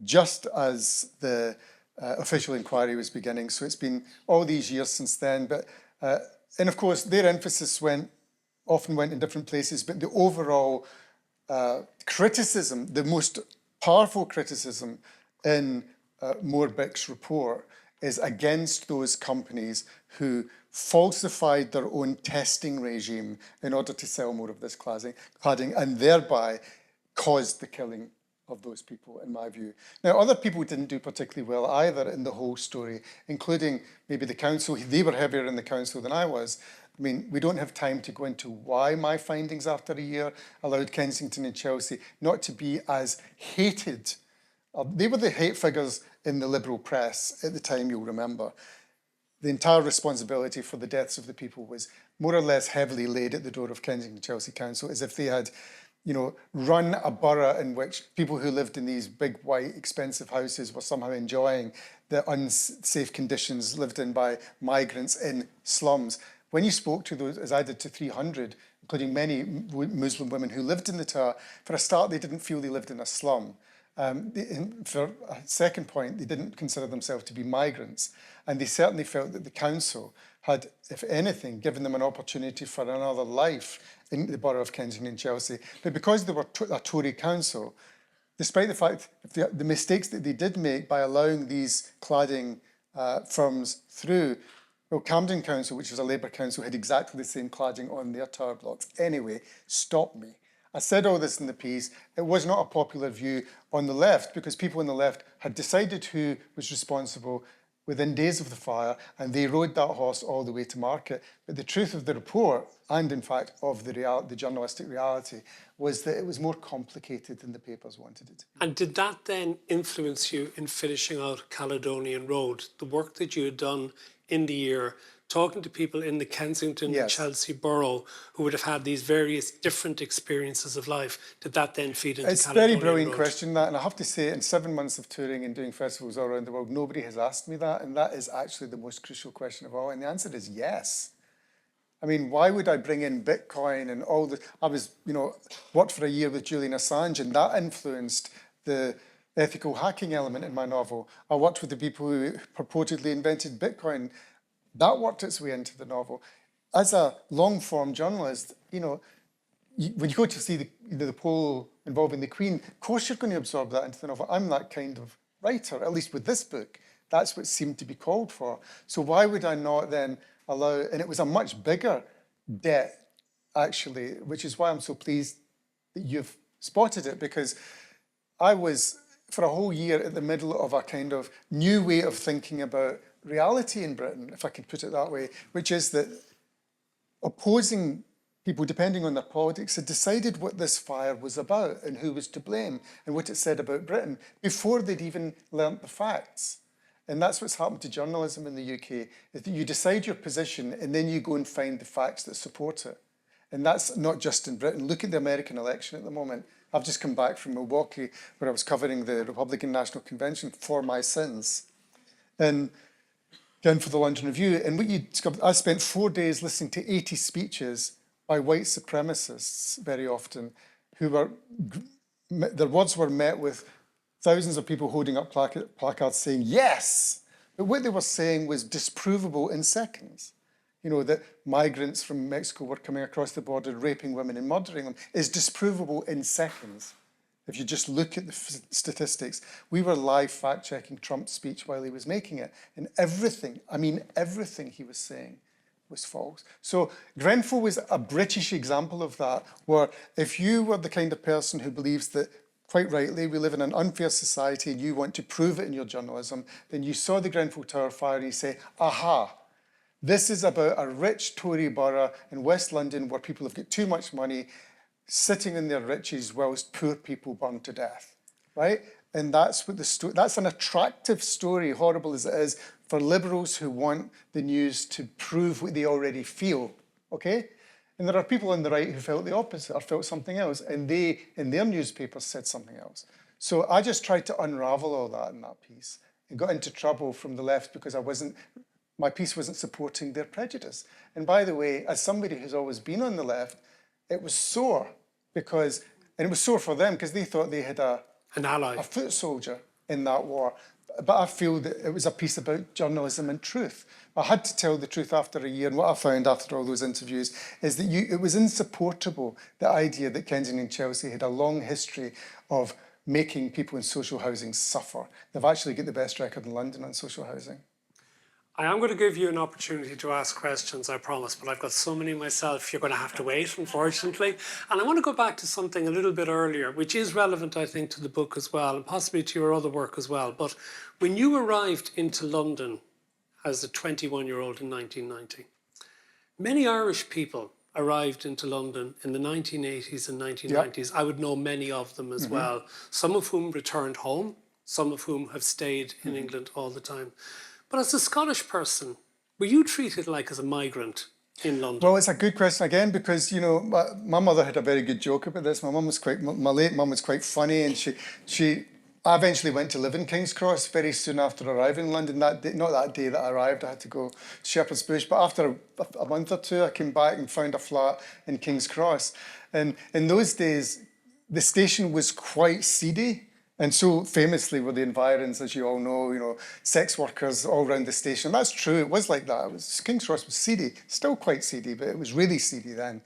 [SPEAKER 2] just as the official inquiry was beginning. So it's been all these years since then. But and of course, their emphasis often went in different places, but the overall criticism, the most powerful criticism in Moorebick's report is against those companies who falsified their own testing regime in order to sell more of this cladding and thereby caused the killing of those people, in my view. Now, other people didn't do particularly well either in the whole story, including maybe the council. They were heavier in the council than I was. I mean, we don't have time to go into why my findings after a year allowed Kensington and Chelsea not to be as hated. They were the hate figures in the liberal press at the time, you'll remember. The entire responsibility for the deaths of the people was more or less heavily laid at the door of Kensington Chelsea Council, as if they had, run a borough in which people who lived in these big, white, expensive houses were somehow enjoying the unsafe conditions lived in by migrants in slums. When you spoke to those, as I did, to 300, including many Muslim women who lived in the tower, for a start, they didn't feel they lived in a slum. For a second point, they didn't consider themselves to be migrants. And they certainly felt that the council had, if anything, given them an opportunity for another life in the borough of Kensington and Chelsea. But because they were a Tory council, despite the fact the mistakes that they did make by allowing these cladding firms through, well, Camden Council, which was a Labour council, had exactly the same cladding on their tower blocks. Anyway, stop me. I said all this in the piece. It was not a popular view on the left because people on the left had decided who was responsible within days of the fire, and they rode that horse all the way to market. But the truth of the report, and in fact of the journalistic reality, was that it was more complicated than the papers wanted it to be.
[SPEAKER 1] And did that then influence you in finishing out Caledonian Road? The work that you had done in the year, talking to people in the Kensington and Chelsea borough who would have had these various different experiences of life, did that then feed into Caledonian Road?
[SPEAKER 2] It's a very brilliant question, that, and I have to say, in 7 months of touring and doing festivals all around the world, nobody has asked me that, and that is actually the most crucial question of all, and the answer is yes. I mean, why would I bring in Bitcoin and all the... I was, worked for a year with Julian Assange, and that influenced the ethical hacking element in my novel. I worked with the people who purportedly invented Bitcoin. That worked its way into the novel. As a long-form journalist, when you go to see the poll involving the Queen, of course you're going to absorb that into the novel. I'm that kind of writer, at least with this book. That's what seemed to be called for. So why would I not then allow... And it was a much bigger debt, actually, which is why I'm so pleased that you've spotted it, because I was, for a whole year, at the middle of a kind of new way of thinking about reality in Britain, if I could put it that way, which is that opposing people, depending on their politics, had decided what this fire was about and who was to blame and what it said about Britain before they'd even learnt the facts. And that's what's happened to journalism in the UK, is that you decide your position and then you go and find the facts that support it. And that's not just in Britain. Look at the American election at the moment. I've just come back from Milwaukee, where I was covering the Republican National Convention for my sins. And again for the London Review, and what you discovered, I spent 4 days listening to 80 speeches by white supremacists very often, their words were met with thousands of people holding up placards saying yes, but what they were saying was disprovable in seconds. That migrants from Mexico were coming across the border, raping women and murdering them, is disprovable in seconds. If you just look at the statistics, we were live fact-checking Trump's speech while he was making it, and everything, I mean everything he was saying, was false. So Grenfell was a British example of that, where if you were the kind of person who believes that, quite rightly, we live in an unfair society and you want to prove it in your journalism, then you saw the Grenfell Tower fire and you say, aha, this is about a rich Tory borough in West London where people have got too much money sitting in their riches whilst poor people burn to death, right? And that's what that's an attractive story, horrible as it is, for liberals who want the news to prove what they already feel, okay? And there are people on the right who felt the opposite or felt something else, and they, in their newspapers, said something else. So I just tried to unravel all that in that piece and got into trouble from the left because my piece wasn't supporting their prejudice. And by the way, as somebody who's always been on the left, it was sore because, and it was sore for them because they thought they had
[SPEAKER 1] an ally,
[SPEAKER 2] a foot soldier in that war. But I feel that it was a piece about journalism and truth. I had to tell the truth after a year, and what I found after all those interviews is that it was insupportable, the idea that Kensington and Chelsea had a long history of making people in social housing suffer. They've actually got the best record in London on social housing.
[SPEAKER 1] I am going to give you an opportunity to ask questions, I promise, but I've got so many myself, you're going to have to wait, unfortunately. And I want to go back to something a little bit earlier, which is relevant, I think, to the book as well, and possibly to your other work as well. But when you arrived into London as a 21-year-old in 1990, many Irish people arrived into London in the 1980s and 1990s. Yep. I would know many of them as well, some of whom returned home, some of whom have stayed in England all the time. But as a Scottish person, were you treated like as a migrant in London?
[SPEAKER 2] Well, it's a good question again because, you know, my mother had a very good joke about this. My late mum was quite funny, and I eventually went to live in King's Cross very soon after arriving in London. That day, not that day that I arrived, I had to go to Shepherd's Bush, but after a month or two, I came back and found a flat in King's Cross. And in those days, the station was quite seedy. And so famously were the environs, as you all know, sex workers all around the station. That's true, it was like that. King's Cross was seedy, still quite seedy, but it was really seedy then.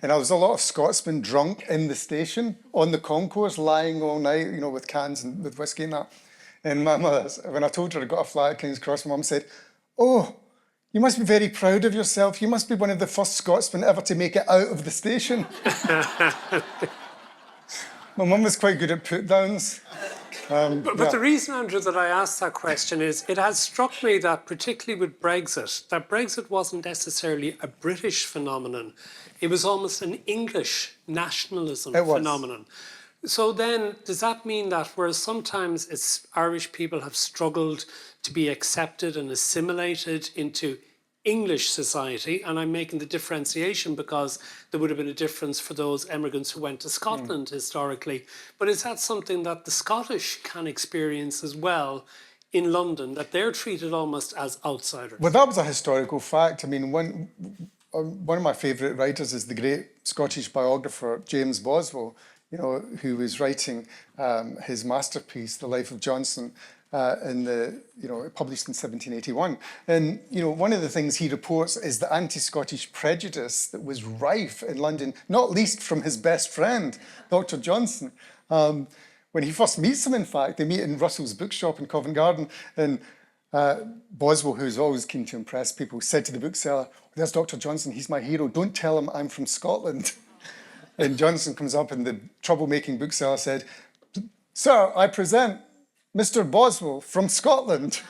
[SPEAKER 2] And there was a lot of Scotsmen drunk in the station, on the concourse, lying all night, with cans and with whiskey and that. And my mother, when I told her I got a flat at King's Cross, my mum said, "Oh, you must be very proud of yourself. You must be one of the first Scotsmen ever to make it out of the station." My mum was quite good at put-downs.
[SPEAKER 1] But the reason, Andrew, that I asked that question is it has struck me that, particularly with Brexit, that Brexit wasn't necessarily a British phenomenon. It was almost an English nationalism phenomenon. So then, does that mean that whereas sometimes Irish people have struggled to be accepted and assimilated into English society, and I'm making the differentiation because there would have been a difference for those immigrants who went to Scotland historically. But is that something that the Scottish can experience as well in London, that they're treated almost as outsiders?
[SPEAKER 2] Well, that was a historical fact. I mean, one of my favourite writers is the great Scottish biographer James Boswell, who was writing his masterpiece, The Life of Johnson, published in 1781. And, one of the things he reports is the anti-Scottish prejudice that was rife in London, not least from his best friend, Dr. Johnson. When he first meets him, in fact, they meet in Russell's bookshop in Covent Garden, and Boswell, who's always keen to impress people, said to the bookseller, "There's Dr. Johnson, he's my hero, don't tell him I'm from Scotland." And Johnson comes up, and the troublemaking bookseller said, "Sir, I present Mr. Boswell from Scotland."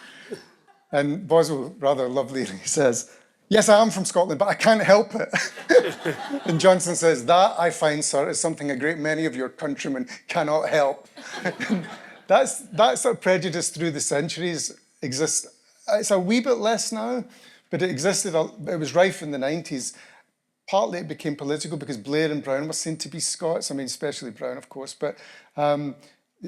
[SPEAKER 2] And Boswell rather lovely says, "Yes, I am from Scotland, but I can't help it." And Johnson says, "That, I find, sir, is something a great many of your countrymen cannot help." That sort of prejudice through the centuries exists. It's a wee bit less now, but it existed. It was rife in the 90s. Partly it became political because Blair and Brown were seen to be Scots. I mean, especially Brown, of course, but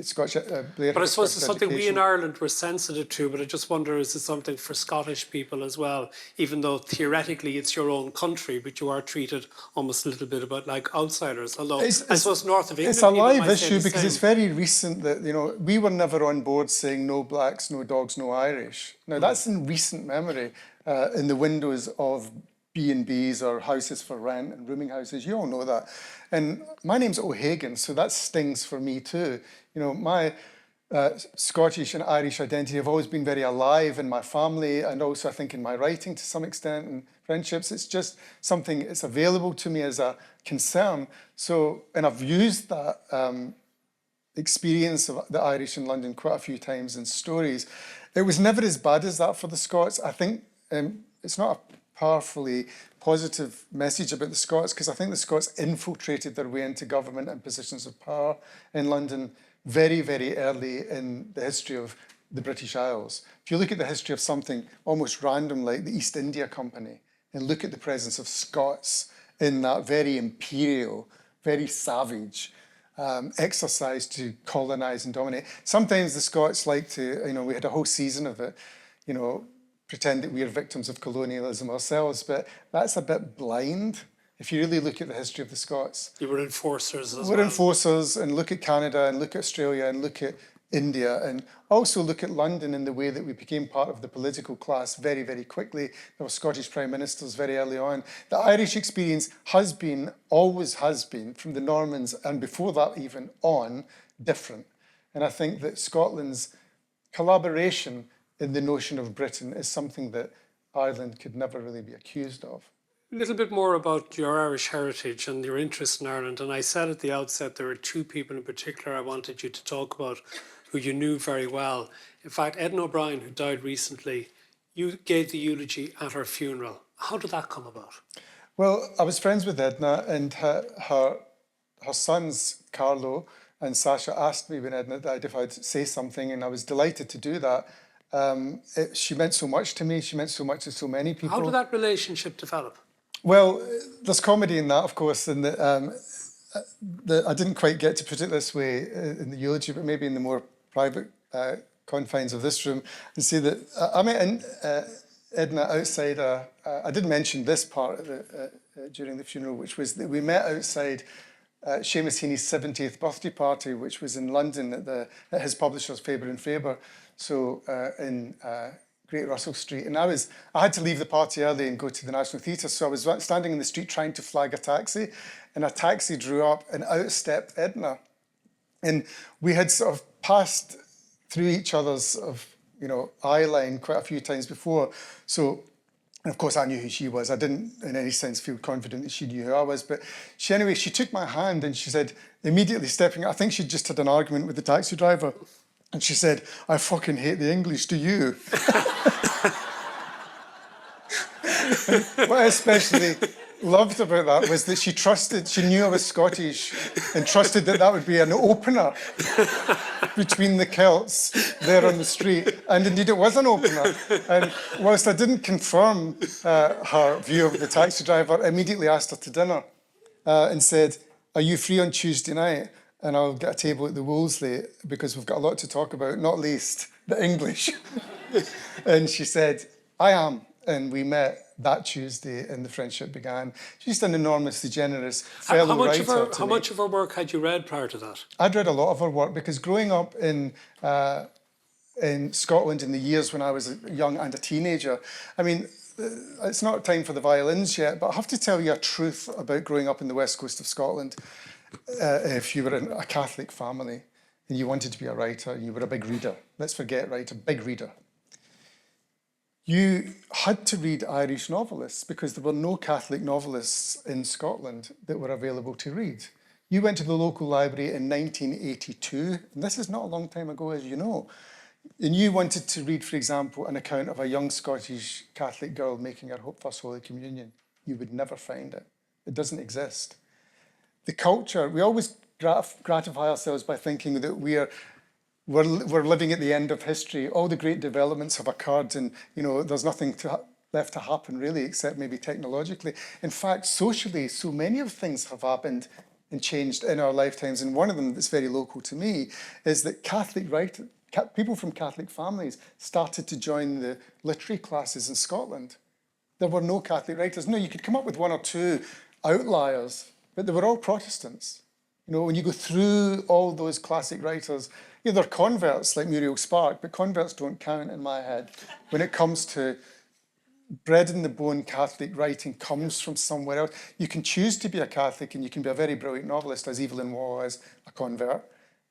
[SPEAKER 2] Scottish, Blair.
[SPEAKER 1] But I suppose it's something we in Ireland were sensitive to, but I just wonder, is it something for Scottish people as well, even though theoretically it's your own country, but you are treated almost a little bit about like outsiders, although I suppose north of England.
[SPEAKER 2] It's a live issue because it's very recent that, we were never on board saying no blacks, no dogs, no Irish. Now that's in recent memory, in the windows of B&Bs or houses for rent and rooming houses. You all know that. And my name's O'Hagan, so that stings for me too. My Scottish and Irish identity have always been very alive in my family, and also I think in my writing to some extent, and friendships. It's just something that's available to me as a concern. So, and I've used that experience of the Irish in London quite a few times in stories. It was never as bad as that for the Scots. I think it's not a powerfully positive message about the Scots, because I think the Scots infiltrated their way into government and positions of power in London very, very early in the history of the British Isles. If you look at the history of something almost random like the East India Company, and look at the presence of Scots in that very imperial, very savage exercise to colonise and dominate. Sometimes the Scots like to, we had a whole season of it, pretend that we are victims of colonialism ourselves, but that's a bit blind. If you really look at the history of the Scots.
[SPEAKER 1] You were enforcers as well.
[SPEAKER 2] We're enforcers, and look at Canada, and look at Australia, and look at India, and also look at London in the way that we became part of the political class very, very quickly. There were Scottish prime ministers very early on. The Irish experience has been, always has been, from the Normans and before that even on, different. And I think that Scotland's collaboration in the notion of Britain is something that Ireland could never really be accused of.
[SPEAKER 1] A little bit more about your Irish heritage and your interest in Ireland. And I said at the outset there are two people in particular I wanted you to talk about who you knew very well. In fact, Edna O'Brien, who died recently, you gave the eulogy at her funeral. How did that come about?
[SPEAKER 2] Well, I was friends with Edna, and her sons, Carlo and Sasha, asked me when Edna died if I'd say something, and I was delighted to do that. She meant so much to me. She meant so much to so many people.
[SPEAKER 1] How did that relationship develop?
[SPEAKER 2] Well, there's comedy in that, of course, and I didn't quite get to put it this way in the eulogy, but maybe in the more private confines of this room, and say that I met Edna outside. I did mention this part during the funeral, which was that we met outside Seamus Heaney's 70th birthday party, which was in London at his publishers, Faber and Faber, so in Great Russell Street. And I had to leave the party early and go to the National Theatre, so I was standing in the street trying to flag a taxi, and a taxi drew up, and out stepped Edna. And we had sort of passed through each other's eye line quite a few times before. So, and of course, I knew who she was. I didn't, in any sense, feel confident that she knew who I was. But she took my hand, and she said, immediately stepping, I think she'd just had an argument with the taxi driver, and she said, "I fucking hate the English, do you?" What I especially loved about that was that she knew I was Scottish, and trusted that that would be an opener between the Celts there on the street. And indeed it was an opener. And whilst I didn't confirm her view of the taxi driver, I immediately asked her to dinner and said, "Are you free on Tuesday night? And I'll get a table at the Wolseley, because we've got a lot to talk about, not least the English." And she said, "I am." And we met that Tuesday, and the friendship began. She's an enormously generous fellow writer.
[SPEAKER 1] How much of her work had you read prior to that?
[SPEAKER 2] I'd read a lot of her work, because growing up in Scotland in the years when I was young and a teenager, I mean, it's not time for the violins yet, but I have to tell you a truth about growing up in the west coast of Scotland. If you were in a Catholic family and you wanted to be a writer, you were a big reader. Let's forget writer, big reader. You had to read Irish novelists, because there were no Catholic novelists in Scotland that were available to read. You went to the local library in 1982, and this is not a long time ago, as you know, and you wanted to read, for example, an account of a young Scottish Catholic girl making her first Holy Communion. You would never find it. It doesn't exist. The culture, we always gratify ourselves by thinking that we're living at the end of history. All the great developments have occurred, and there's nothing left to happen really, except maybe technologically. In fact, socially, so many of things have happened and changed in our lifetimes. And one of them that's very local to me is that people from Catholic families started to join the literary classes in Scotland. There were no Catholic writers. No, you could come up with one or two outliers, but they were all Protestants. When you go through all those classic writers, they're converts like Muriel Spark, but converts don't count in my head. When it comes to bred in the bone Catholic writing comes from somewhere else. You can choose to be a Catholic, and you can be a very brilliant novelist, as Evelyn Waugh is a convert,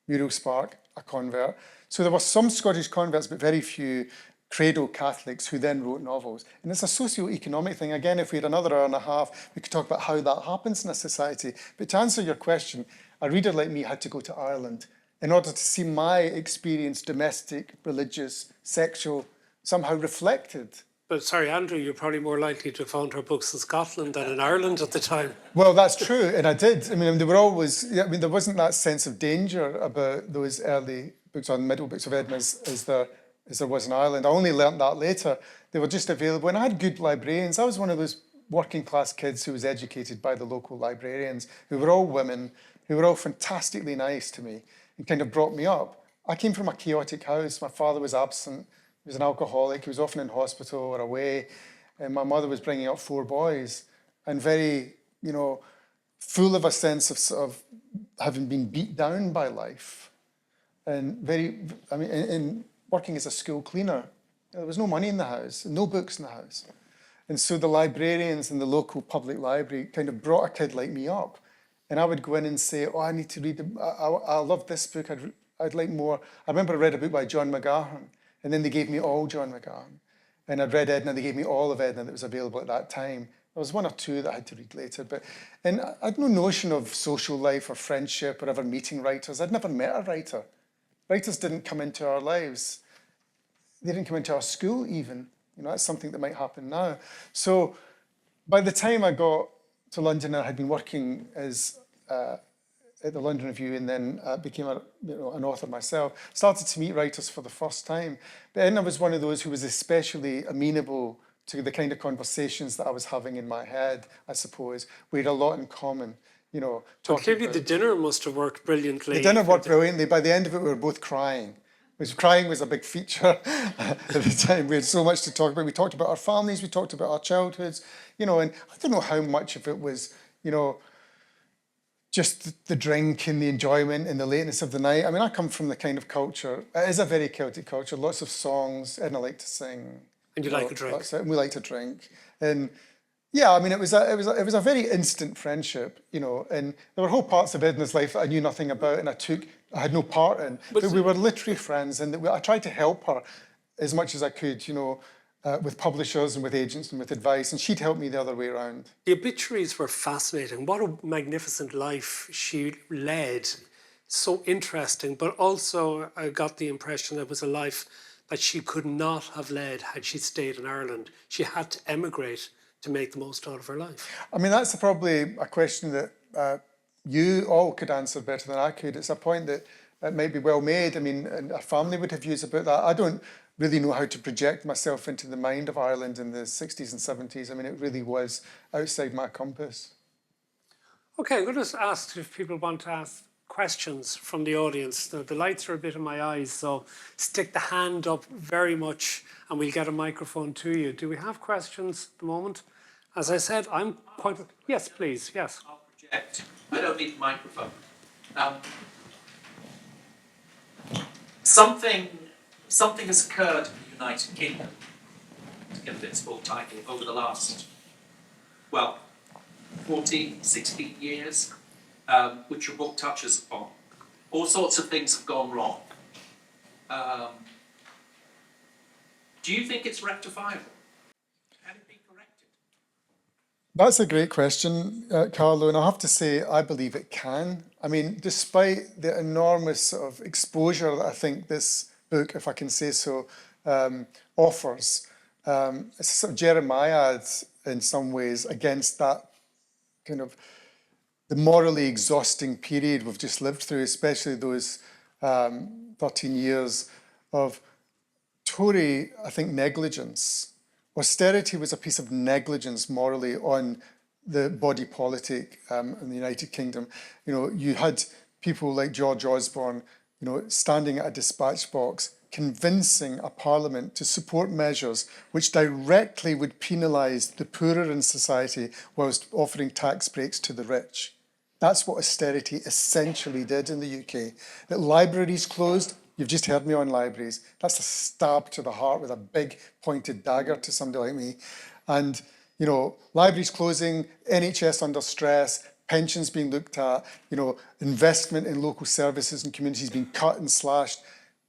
[SPEAKER 2] Muriel Spark, a convert. So there were some Scottish converts, but very few credo Catholics who then wrote novels. And it's a socio-economic thing. Again, if we had another hour and a half, we could talk about how that happens in a society. But to answer your question, a reader like me had to go to Ireland in order to see my experience, domestic, religious, sexual, somehow reflected.
[SPEAKER 1] But sorry, Andrew, you're probably more likely to have found her books in Scotland than in Ireland at the time.
[SPEAKER 2] Well, that's true, and I did. I mean, they were always, there wasn't that sense of danger about those early books on middle books of Edna as there was in Ireland. I only learnt that later. They were just available, and I had good librarians. I was one of those working class kids who was educated by the local librarians, who were all women, who were all fantastically nice to me and kind of brought me up. I came from a chaotic house. My father was absent. He was an alcoholic. He was often in hospital or away. And my mother was bringing up 4 boys and very, full of a sense of having been beat down by life. And and working as a school cleaner, there was no money in the house, no books in the house. And so the librarians in the local public library kind of brought a kid like me up. And I would go in and say, oh, I need to read, I love this book, I'd like more. I remember I read a book by John McGahern, and then they gave me all John McGahern. And I'd read Edna, they gave me all of Edna that was available at that time. There was 1 or 2 that I had to read later. And I had no notion of social life or friendship or ever meeting writers. I'd never met a writer. Writers didn't come into our lives. They didn't come into our school even. That's something that might happen now. So by the time I got to London, I had been working as at the London Review and then became an author myself, started to meet writers for the first time. But Edna was one of those who was especially amenable to the kind of conversations that I was having in my head, I suppose. We had a lot in common,
[SPEAKER 1] Well, clearly the dinner must have worked brilliantly.
[SPEAKER 2] The dinner worked brilliantly. By the end of it, we were both crying. Crying was a big feature at the time. We had so much to talk about. We talked about our families, we talked about our childhoods, and I don't know how much of it was, just the drink and the enjoyment and the lateness of the night. I mean, I come from the kind of culture, it is a very Celtic culture, lots of songs, and I like to sing.
[SPEAKER 1] And you like to drink.
[SPEAKER 2] And we like to drink. And yeah, I mean, it was a very instant friendship, and there were whole parts of Edna's life that I knew nothing about and I had no part in. But we were literary friends, and I tried to help her as much as I could, with publishers and with agents and with advice, and she'd help me the other way around.
[SPEAKER 1] The obituaries were fascinating. What a magnificent life she led. So interesting, but also I got the impression that it was a life that she could not have led had she stayed in Ireland. She had to emigrate to make the most out of her life.
[SPEAKER 2] I mean, that's probably a question that you all could answer better than I could. It's a point that might be well made. I mean, and our family would have views about that. I don't really know how to project myself into the mind of Ireland in the 60s and 70s. I mean, it really was outside my compass.
[SPEAKER 1] Okay, I'm going to ask if people want to ask questions from the audience. The lights are a bit in my eyes, so stick the hand up very much and we'll get a microphone to you. Do we have questions at the moment? As I said, I'm quite... Yes, please, yes.
[SPEAKER 3] I'll project. I don't need the microphone. Something has occurred in the United Kingdom, to get a bit full title, over the last, 14, 16 years, which your book touches upon. All sorts of things have gone wrong. Do you think it's rectifiable? Can it be corrected?
[SPEAKER 2] That's a great question, Carlo, and I have to say I believe it can. I mean, despite the enormous sort of exposure that I think this book, if I can say so, offers, it's a sort of Jeremiad in some ways against that kind of the morally exhausting period we've just lived through, especially those 13 years of Tory, I think, negligence. Austerity was a piece of negligence morally on the body politic in the United Kingdom. You had people like George Osborne, standing at a dispatch box, convincing a parliament to support measures which directly would penalise the poorer in society whilst offering tax breaks to the rich. That's what austerity essentially did in the UK. That libraries closed, you've just heard me on libraries, that's a stab to the heart with a big pointed dagger to somebody like me. And, libraries closing, NHS under stress, pensions being looked at, investment in local services and communities being cut and slashed.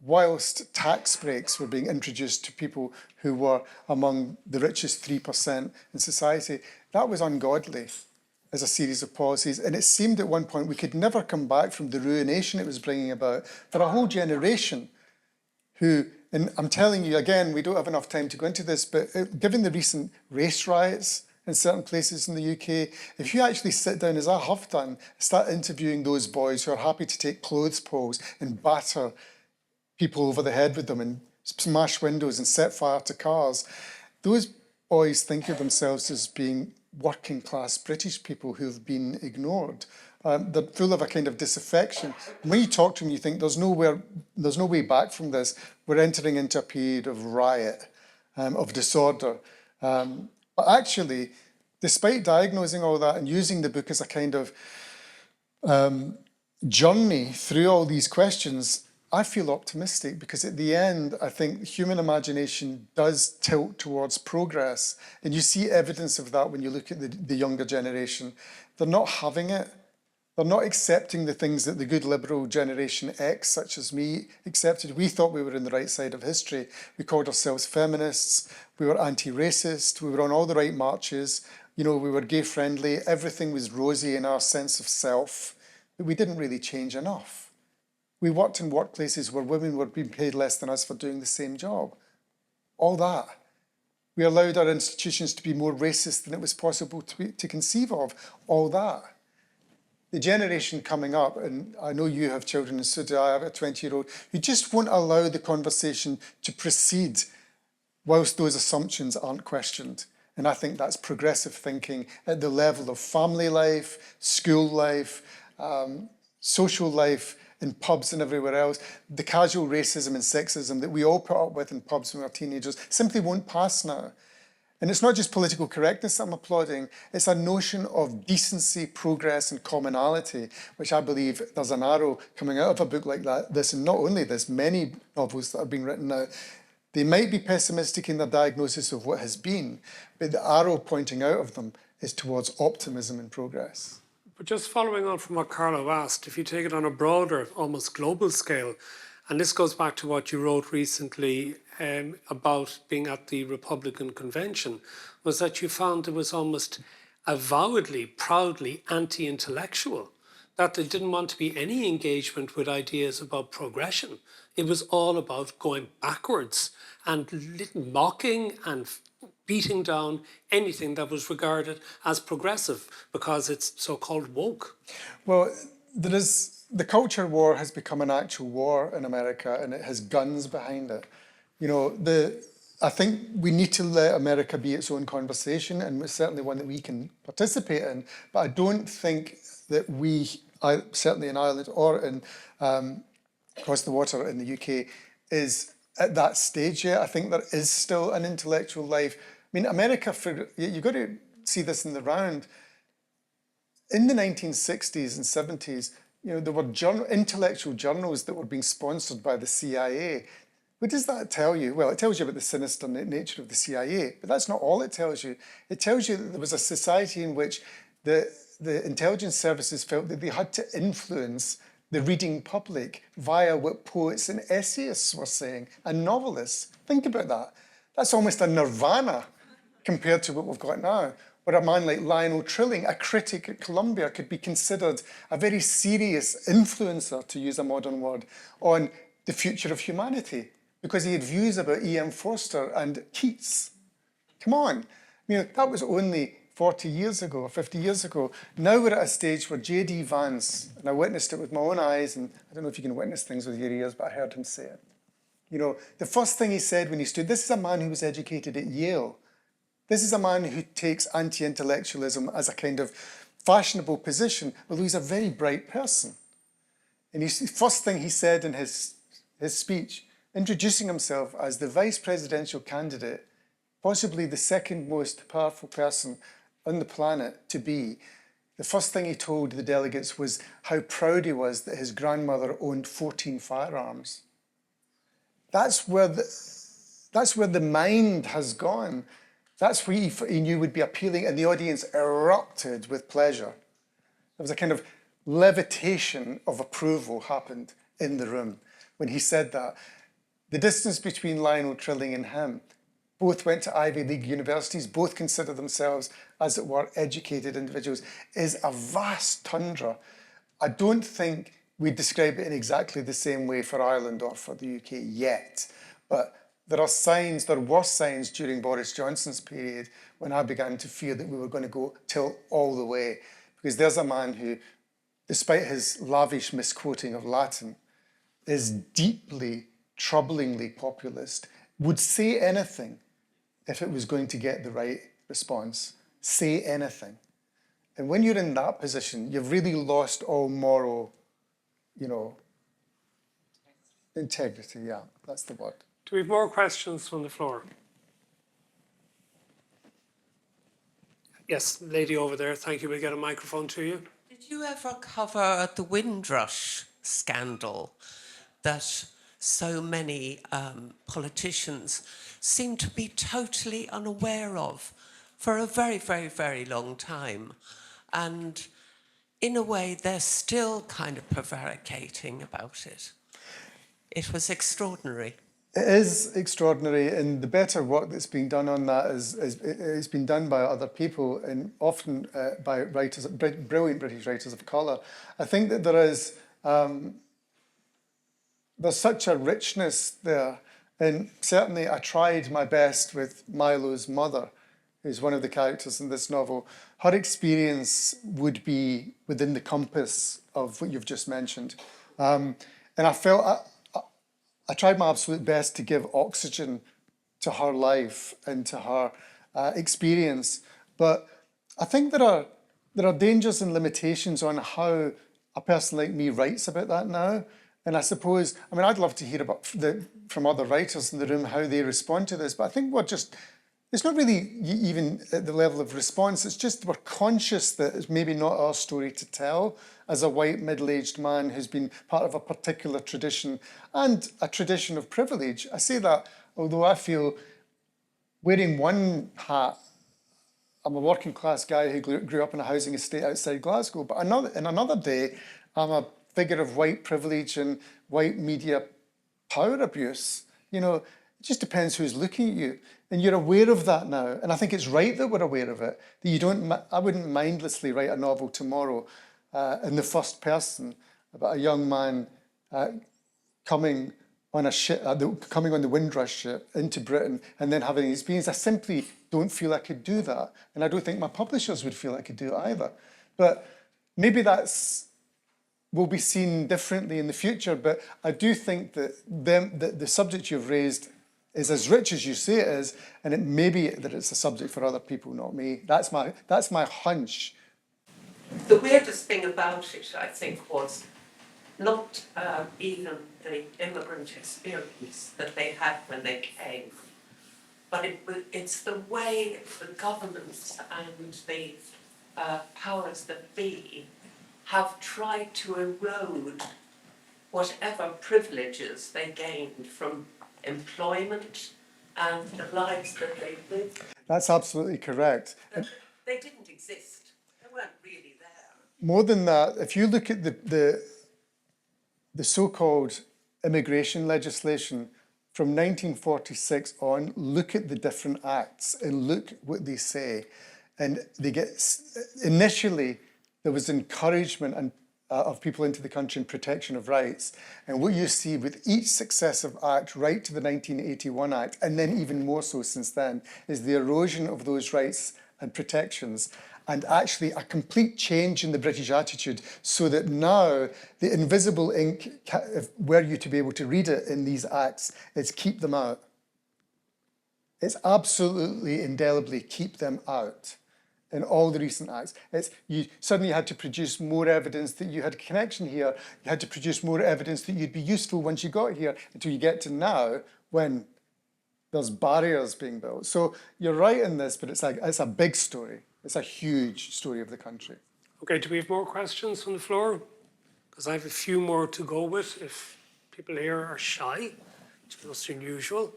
[SPEAKER 2] whilst tax breaks were being introduced to people who were among the richest 3% in society, that was ungodly as a series of policies. And it seemed at one point we could never come back from the ruination it was bringing about for a whole generation who, and I'm telling you again, we don't have enough time to go into this, but given the recent race riots in certain places in the UK, if you actually sit down, as I have done, start interviewing those boys who are happy to take clothes poles and batter people over the head with them and smash windows and set fire to cars, those boys think of themselves as being working class British people who've been ignored. They're full of a kind of disaffection. When you talk to them, you think there's no way back from this. We're entering into a period of riot, of disorder. But actually, despite diagnosing all that and using the book as a kind of journey through all these questions, I feel optimistic because at the end, I think human imagination does tilt towards progress. And you see evidence of that when you look at the younger generation. They're not having it. They're not accepting the things that the good liberal generation X, such as me, accepted. We thought we were on the right side of history. We called ourselves feminists. We were anti-racist. We were on all the right marches. You know, we were gay-friendly. Everything was rosy in our sense of self. But we didn't really change enough. We worked in workplaces where women were being paid less than us for doing the same job. All that. We allowed our institutions to be more racist than it was possible to conceive of. All that. The generation coming up, and I know you have children, and so do I have a 20-year-old, who just won't allow the conversation to proceed whilst those assumptions aren't questioned. And I think that's progressive thinking at the level of family life, school life, social life, in pubs and everywhere else. The casual racism and sexism that we all put up with in pubs when we were teenagers simply won't pass now. And it's not just political correctness I'm applauding, it's a notion of decency, progress and commonality, which I believe there's an arrow coming out of a book like that. This, and not only this, many novels that are being written now, they might be pessimistic in their diagnosis of what has been, but the arrow pointing out of them is towards optimism and progress.
[SPEAKER 1] But just following on from what Carlo asked, if you take it on a broader, almost global scale, and this goes back to what you wrote recently about being at the Republican convention, was that you found it was almost avowedly, proudly anti-intellectual, that there didn't want to be any engagement with ideas about progression. It was all about going backwards and mocking and beating down anything that was regarded as progressive because it's so-called woke.
[SPEAKER 2] Well, the culture war has become an actual war in America, and it has guns behind it. You know, I think we need to let America be its own conversation, and it's certainly one that we can participate in. But I don't think that certainly in Ireland or in across the water in the UK, is at that stage yet. I think there is still an intellectual life. I mean, America, you've got to see this in the round. In the 1960s and 70s, you know, there were intellectual journals that were being sponsored by the CIA. What does that tell you? Well, it tells you about the sinister nature of the CIA, but that's not all it tells you. It tells you that there was a society in which the intelligence services felt that they had to influence the reading public via what poets and essayists were saying, and novelists. Think about that. That's almost a nirvana compared to what we've got now, where a man like Lionel Trilling, a critic at Columbia, could be considered a very serious influencer, to use a modern word, on the future of humanity, because he had views about E.M. Forster and Keats. Come on. You know, that was only 40 years ago or 50 years ago. Now we're at a stage where J.D. Vance, and I witnessed it with my own eyes, and I don't know if you can witness things with your ears, but I heard him say it. You know, the first thing he said when he stood, this is a man who was educated at Yale. This is a man who takes anti-intellectualism as a kind of fashionable position, although he's a very bright person. And the first thing he said in his speech, introducing himself as the vice presidential candidate, possibly the second most powerful person on the planet to be, the first thing he told the delegates was how proud he was that his grandmother owned 14 firearms. That's where the mind has gone. That's what he knew would be appealing, and the audience erupted with pleasure. There was a kind of levitation of approval happened in the room when he said that. The distance between Lionel Trilling and him, both went to Ivy League universities, both consider themselves, as it were, educated individuals, is a vast tundra. I don't think we describe it in exactly the same way for Ireland or for the UK yet, but there are signs, there were signs during Boris Johnson's period when I began to fear that we were going to go tilt all the way, because there's a man who, despite his lavish misquoting of Latin, is deeply, troublingly populist, would say anything if it was going to get the right response. Say anything. And when you're in that position, you've really lost all moral, integrity. Yeah, that's the word.
[SPEAKER 1] Do we have more questions from the floor? Yes, lady over there. Thank you. We'll get a microphone to you.
[SPEAKER 4] Did you ever cover the Windrush scandal that so many politicians seem to be totally unaware of for a very, very, very long time? And in a way, they're still kind of prevaricating about it. It was extraordinary.
[SPEAKER 2] It is extraordinary, and the better work that's being done on that is been done by other people, and often by writers, brilliant British writers of colour. I think that there's such a richness there, and certainly I tried my best with Milo's mother, who's one of the characters in this novel. Her experience would be within the compass of what you've just mentioned, and I felt. I tried my absolute best to give oxygen to her life and to her experience, but I think there are dangers and limitations on how a person like me writes about that now. And I suppose, I'd love to hear from other writers in the room how they respond to this, but I think it's not really even at the level of response, it's just we're conscious that it's maybe not our story to tell as a white middle-aged man who's been part of a particular tradition and a tradition of privilege. I say that although I feel wearing one hat, I'm a working class guy who grew up in a housing estate outside Glasgow, but in another day, I'm a figure of white privilege and white media power abuse. It just depends who's looking at you. And you're aware of that now. And I think it's right that we're aware of it. That I wouldn't mindlessly write a novel tomorrow in the first person about a young man coming on a ship, coming on the Windrush ship into Britain and then having an experience. I simply don't feel I could do that. And I don't think my publishers would feel I could do it either. But maybe will be seen differently in the future. But I do think that the subject you've raised is as rich as you say it is, and it may be that it's a subject for other people, not me. That's my hunch.
[SPEAKER 4] The weirdest thing about it, I think, was not even the immigrant experience that they had when they came, but it's the way the governments and the powers that be have tried to erode whatever privileges they gained from employment and the lives that they lived.
[SPEAKER 2] That's absolutely correct.
[SPEAKER 4] They didn't exist. They weren't really there.
[SPEAKER 2] More than that, if you look at the so-called immigration legislation from 1946 on, look at the different acts and look what they say. And initially, there was encouragement and of people into the country and protection of rights. And what you see with each successive act, right to the 1981 Act, and then even more so since then, is the erosion of those rights and protections, and actually a complete change in the British attitude, so that now the invisible ink, were you to be able to read it in these acts, is keep them out. It's absolutely indelibly keep them out. In all the recent acts, you suddenly had to produce more evidence that you had a connection here. You had to produce more evidence that you'd be useful once you got here, until you get to now when there's barriers being built. So you're right in this, but it's a big story. It's a huge story of the country.
[SPEAKER 1] Okay, do we have more questions from the floor? Because I have a few more to go with if people here are shy, which is most unusual.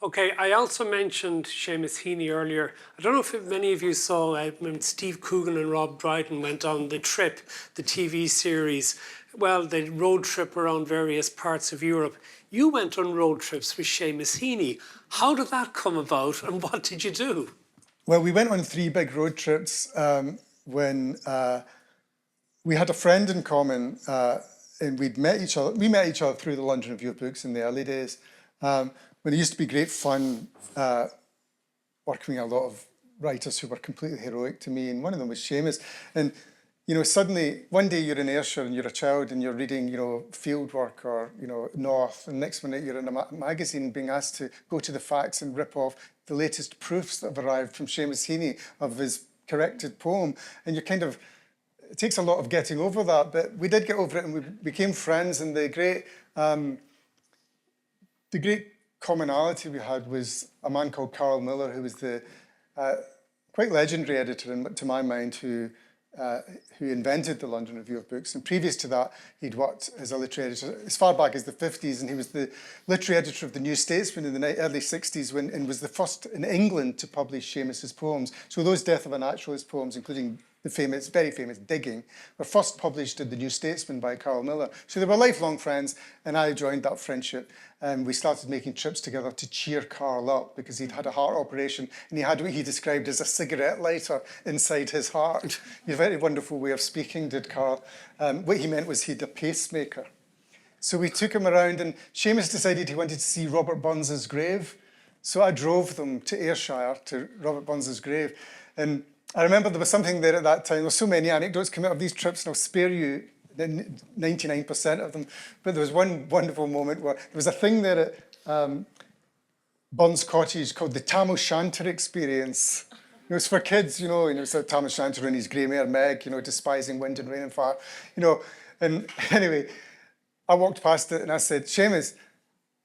[SPEAKER 1] Okay, I also mentioned Seamus Heaney earlier. I don't know if many of you saw when Steve Coogan and Rob Brydon went on The Trip, the TV series. Well, the road trip around various parts of Europe. You went on road trips with Seamus Heaney. How did that come about and what did you do?
[SPEAKER 2] Well, we went on 3 big road trips when we had a friend in common and we'd met each other. We met each other through the London Review of Books in the early days. When it used to be great fun working with a lot of writers who were completely heroic to me, and one of them was Seamus. And you know, suddenly one day you're in Ayrshire and you're a child and you're reading, you know, Fieldwork or you know North, and next minute you're in a magazine being asked to go to the facts and rip off the latest proofs that have arrived from Seamus Heaney of his corrected poem, and you're kind of. It takes a lot of getting over that, but we did get over it and we became friends. And the great commonality we had was a man called Carl Miller, who was the quite legendary editor, to my mind, who invented the London Review of Books. And previous to that, he'd worked as a literary editor as far back as the 50s, and he was the literary editor of the New Statesman in the early 60s, and was the first in England to publish Seamus's poems. So those Death of a Naturalist poems, including the very famous Digging, were first published in the New Statesman by Carl Miller. So they were lifelong friends, and I joined that friendship. And we started making trips together to cheer Carl up because he'd had a heart operation and he had what he described as a cigarette lighter inside his heart. He had a very wonderful way of speaking, did Carl. What he meant was he had a pacemaker. So we took him around, and Seamus decided he wanted to see Robert Burns's grave. So I drove them to Ayrshire, to Robert Burns's grave. And I remember there was something there at that time. There were so many anecdotes coming out of these trips, and I'll spare you 99% of them. But there was one wonderful moment where there was a thing there at Burns Cottage called the Tam O'Shanter experience. It was for kids, you know, and it was Tam O'Shanter and his grey mare Meg, you know, despising wind and rain and fire, you know. And anyway, I walked past it and I said, Seamus,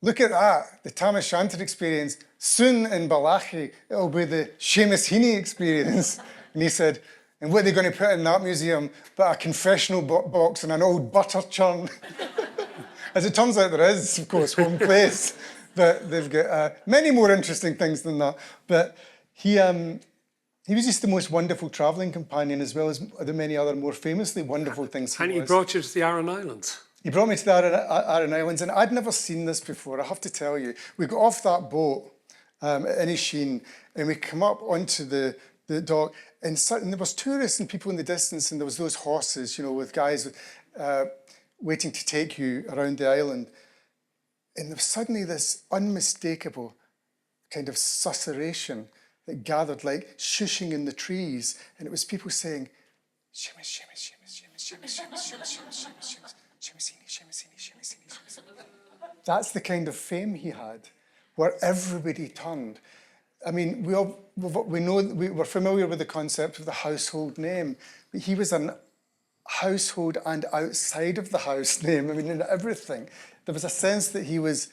[SPEAKER 2] look at that, the Tam O'Shanter experience. Soon in Balachi, it'll be the Seamus Heaney experience. And he said, and what are they going to put in that museum but a confessional box and an old butter churn? As it turns out, there is, of course, home place. But they've got many more interesting things than that. But he was just the most wonderful travelling companion, as well as the many other more famously wonderful things he was.
[SPEAKER 1] And he brought you to the Aran Islands.
[SPEAKER 2] He brought me to the Aran Islands, and I'd never seen this before, I have to tell you. We got off that boat at Inisherin, and we come up onto the dock, and there was tourists and people in the distance, and there was those horses, you know, with guys waiting to take you around the island. And there was suddenly this unmistakable kind of susurration that gathered, like shushing in the trees, and it was people saying, Seamus, Seamus, Seamus, Seamus, Seamus, Seamus, Seamus, Seamus, Seamus, Seamus. That's the kind of fame he had, where everybody turned. I mean, we're familiar with the concept of the household name, but he was a household and outside of the house name. I mean, in everything. There was a sense that he was,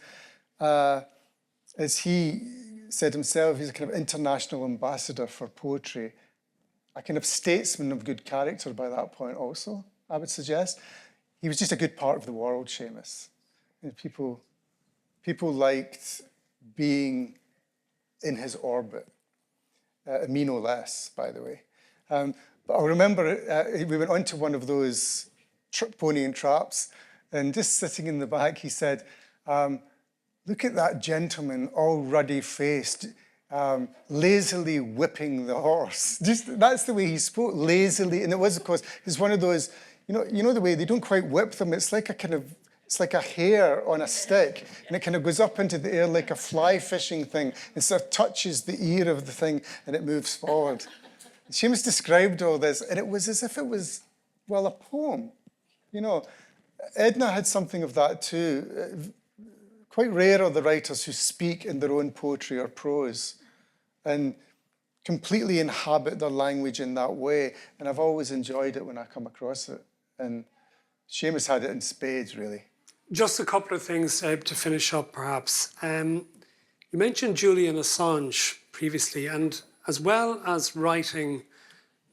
[SPEAKER 2] as he said himself, he's a kind of international ambassador for poetry, a kind of statesman of good character by that point also, I would suggest. He was just a good part of the world, Seamus. And people liked being in his orbit. Me no less, by the way. But I remember we went onto one of those pony and traps, and just sitting in the back, he said, look at that gentleman, all ruddy-faced, lazily whipping the horse. That's the way he spoke, lazily. And it was, of course, it's one of those, you know the way they don't quite whip them. It's like a hair on a stick, and it kind of goes up into the air like a fly fishing thing, and sort of touches the ear of the thing, and it moves forward. And Seamus described all this, and it was as if it was, well, a poem. You know, Edna had something of that too. Quite rare are the writers who speak in their own poetry or prose, and completely inhabit their language in that way. And I've always enjoyed it when I come across it. And Seamus had it in spades, really.
[SPEAKER 1] Just a couple of things to finish up, perhaps. You mentioned Julian Assange previously, and as well as writing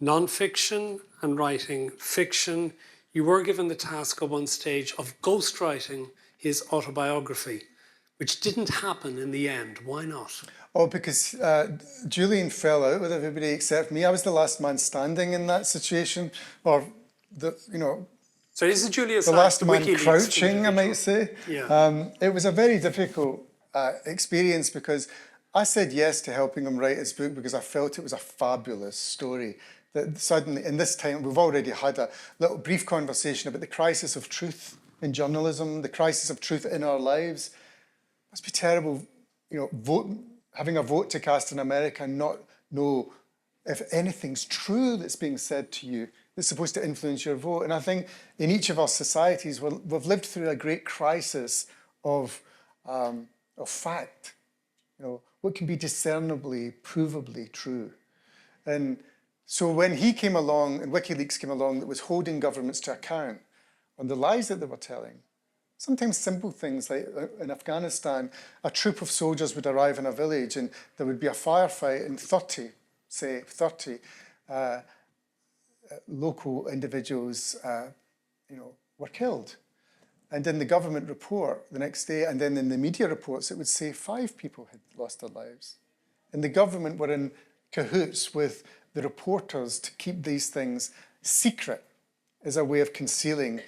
[SPEAKER 1] non-fiction and writing fiction, you were given the task at one stage of ghostwriting his autobiography. which didn't happen in the end. Why not?
[SPEAKER 2] Oh, because Julian fell out with everybody except me. I was the last man standing in that situation, or
[SPEAKER 1] So this is Julius
[SPEAKER 2] the
[SPEAKER 1] Assange,
[SPEAKER 2] last
[SPEAKER 1] the
[SPEAKER 2] man
[SPEAKER 1] WikiLeaks
[SPEAKER 2] crouching, I might
[SPEAKER 1] individual.
[SPEAKER 2] say.
[SPEAKER 1] Yeah.
[SPEAKER 2] It was a very difficult experience because I said yes to helping him write his book because I felt it was a fabulous story. That suddenly, in this time, we've already had a little brief conversation about the crisis of truth in journalism, the crisis of truth in our lives. It must be terrible, having a vote to cast in America and not know if anything's true that's being said to you that's supposed to influence your vote. And I think in each of our societies, we've lived through a great crisis of fact. What can be discernibly, provably true. And so when he came along and WikiLeaks came along that was holding governments to account on the lies that they were telling, sometimes simple things like in Afghanistan, a troop of soldiers would arrive in a village and there would be a firefight and 30 local individuals were killed. And in the government report the next day, and then in the media reports, it would say 5 people had lost their lives. And the government were in cahoots with the reporters to keep these things secret as a way of concealing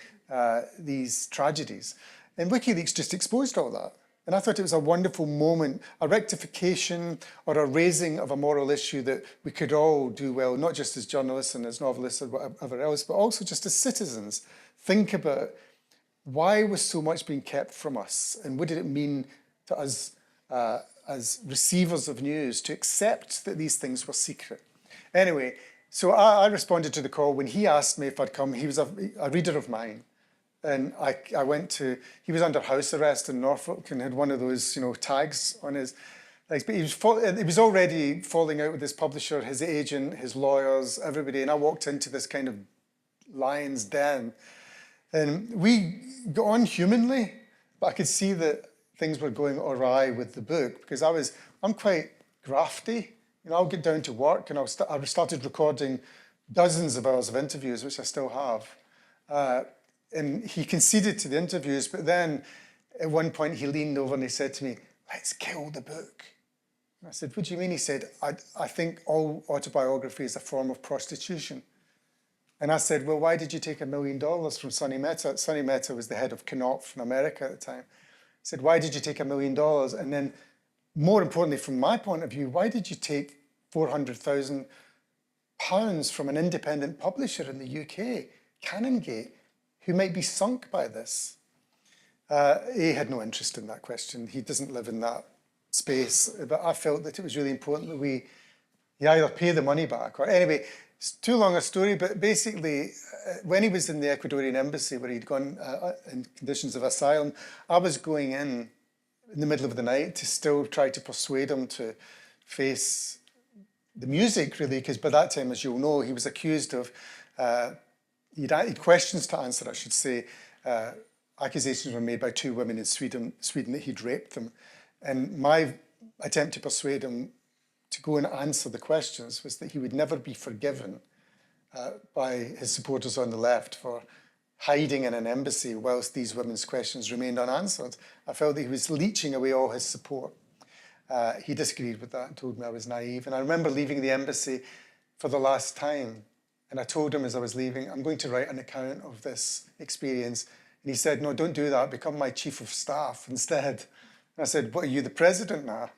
[SPEAKER 2] these tragedies. And WikiLeaks just exposed all that. And I thought it was a wonderful moment, a rectification or a raising of a moral issue that we could all do well, not just as journalists and as novelists or whatever else, but also just as citizens. Think about why was so much being kept from us, and what did it mean to us as receivers of news to accept that these things were secret. Anyway, so I responded to the call. When he asked me if I'd come, he was a reader of mine. And I went to, he was under house arrest in Norfolk and had one of those, tags on his legs. But he was already falling out with his publisher, his agent, his lawyers, everybody. And I walked into this kind of lion's den. And we got on humanly, but I could see that things were going awry with the book because I'm quite grafty. I'll get down to work and I started recording dozens of hours of interviews, which I still have. And he conceded to the interviews, but then at one point he leaned over and he said to me, "Let's kill the book." And I said, "What do you mean?" He said, I think all autobiography is a form of prostitution. And I said, "Well, why did you take $1 million from Sonny Mehta?" Sonny Mehta was the head of Knopf in America at the time. I said, "Why did you take $1 million? And then, more importantly, from my point of view, why did you take £400,000 from an independent publisher in the UK, Canongate, who might be sunk by this?" He had no interest in that question. He doesn't live in that space. But I felt that it was really important that we either pay the money back or... Anyway, it's too long a story, but basically, when he was in the Ecuadorian embassy where he'd gone in conditions of asylum, I was going in the middle of the night to still try to persuade him to face the music, really, because by that time, as you'll know, he was accused of... He'd had questions to answer, I should say. Accusations were made by 2 women in Sweden that he'd raped them. And my attempt to persuade him to go and answer the questions was that he would never be forgiven by his supporters on the left for hiding in an embassy whilst these women's questions remained unanswered. I felt that he was leeching away all his support. He disagreed with that and told me I was naive. And I remember leaving the embassy for the last time. And I told him as I was leaving, "I'm going to write an account of this experience." And he said, "No, don't do that. Become my chief of staff instead." And I said, "What, are you the president now?"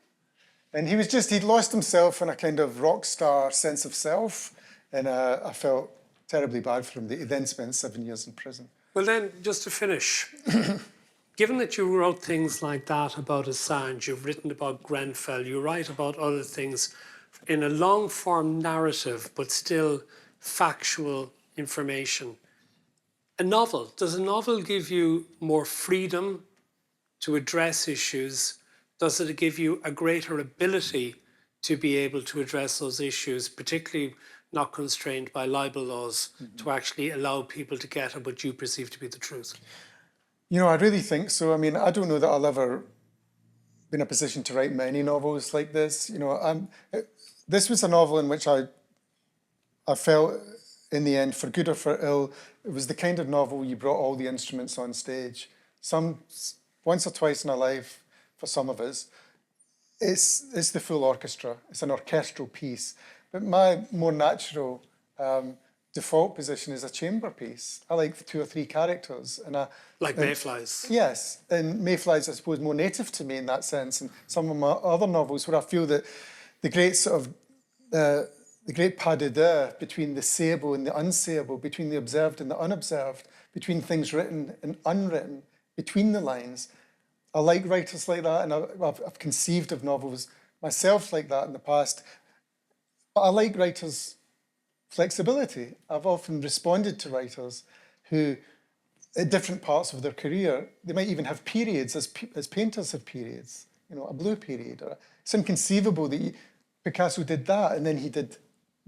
[SPEAKER 2] And he'd lost himself in a kind of rock star sense of self. And I felt terribly bad for him. He then spent 7 years in prison.
[SPEAKER 1] Well then, just to finish, given that you wrote things like that about Assange, you've written about Grenfell, you write about other things in a long-form narrative, but still factual information. Does a novel give you more freedom to address issues? Does it give you a greater ability to be able to address those issues, particularly not constrained by libel laws, to actually allow people to get at what you perceive to be the truth?
[SPEAKER 2] I really think so. I mean, I don't know that I'll ever be in a position to write many novels like this. This was a novel in which I felt, in the end, for good or for ill, it was the kind of novel you brought all the instruments on stage. Once or twice in a life, for some of us. It's the full orchestra. It's an orchestral piece. But my more natural default position is a chamber piece. I like 2 or 3 characters.
[SPEAKER 1] Like Mayflies.
[SPEAKER 2] Yes, and Mayflies, I suppose, more native to me in that sense. And some of my other novels where I feel that the great sort of, the great pas de deux between the sayable and the unsayable, between the observed and the unobserved, between things written and unwritten, between the lines. I like writers like that, and I've conceived of novels myself like that in the past. But I like writers' flexibility. I've often responded to writers who, at different parts of their career, they might even have periods, as painters have periods, you know, a blue period. It's inconceivable that Picasso did that and then he did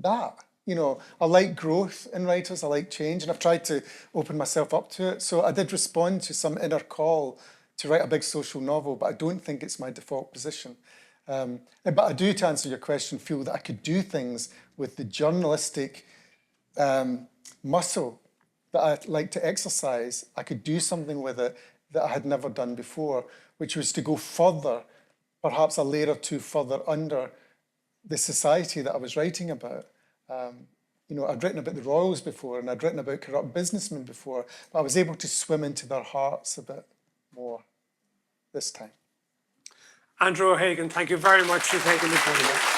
[SPEAKER 2] that. You know, I like growth in writers, I like change, and I've tried to open myself up to it. So I did respond to some inner call to write a big social novel, but I don't think it's my default position. But I do, to answer your question, feel that I could do things with the journalistic muscle that I like to exercise. I could do something with it that I had never done before, which was to go further, perhaps a layer or 2 further under the society that I was writing about. You know, I'd written about the royals before, and I'd written about corrupt businessmen before, but I was able to swim into their hearts a bit more this time.
[SPEAKER 1] Andrew O'Hagan, thank you very much for taking the time.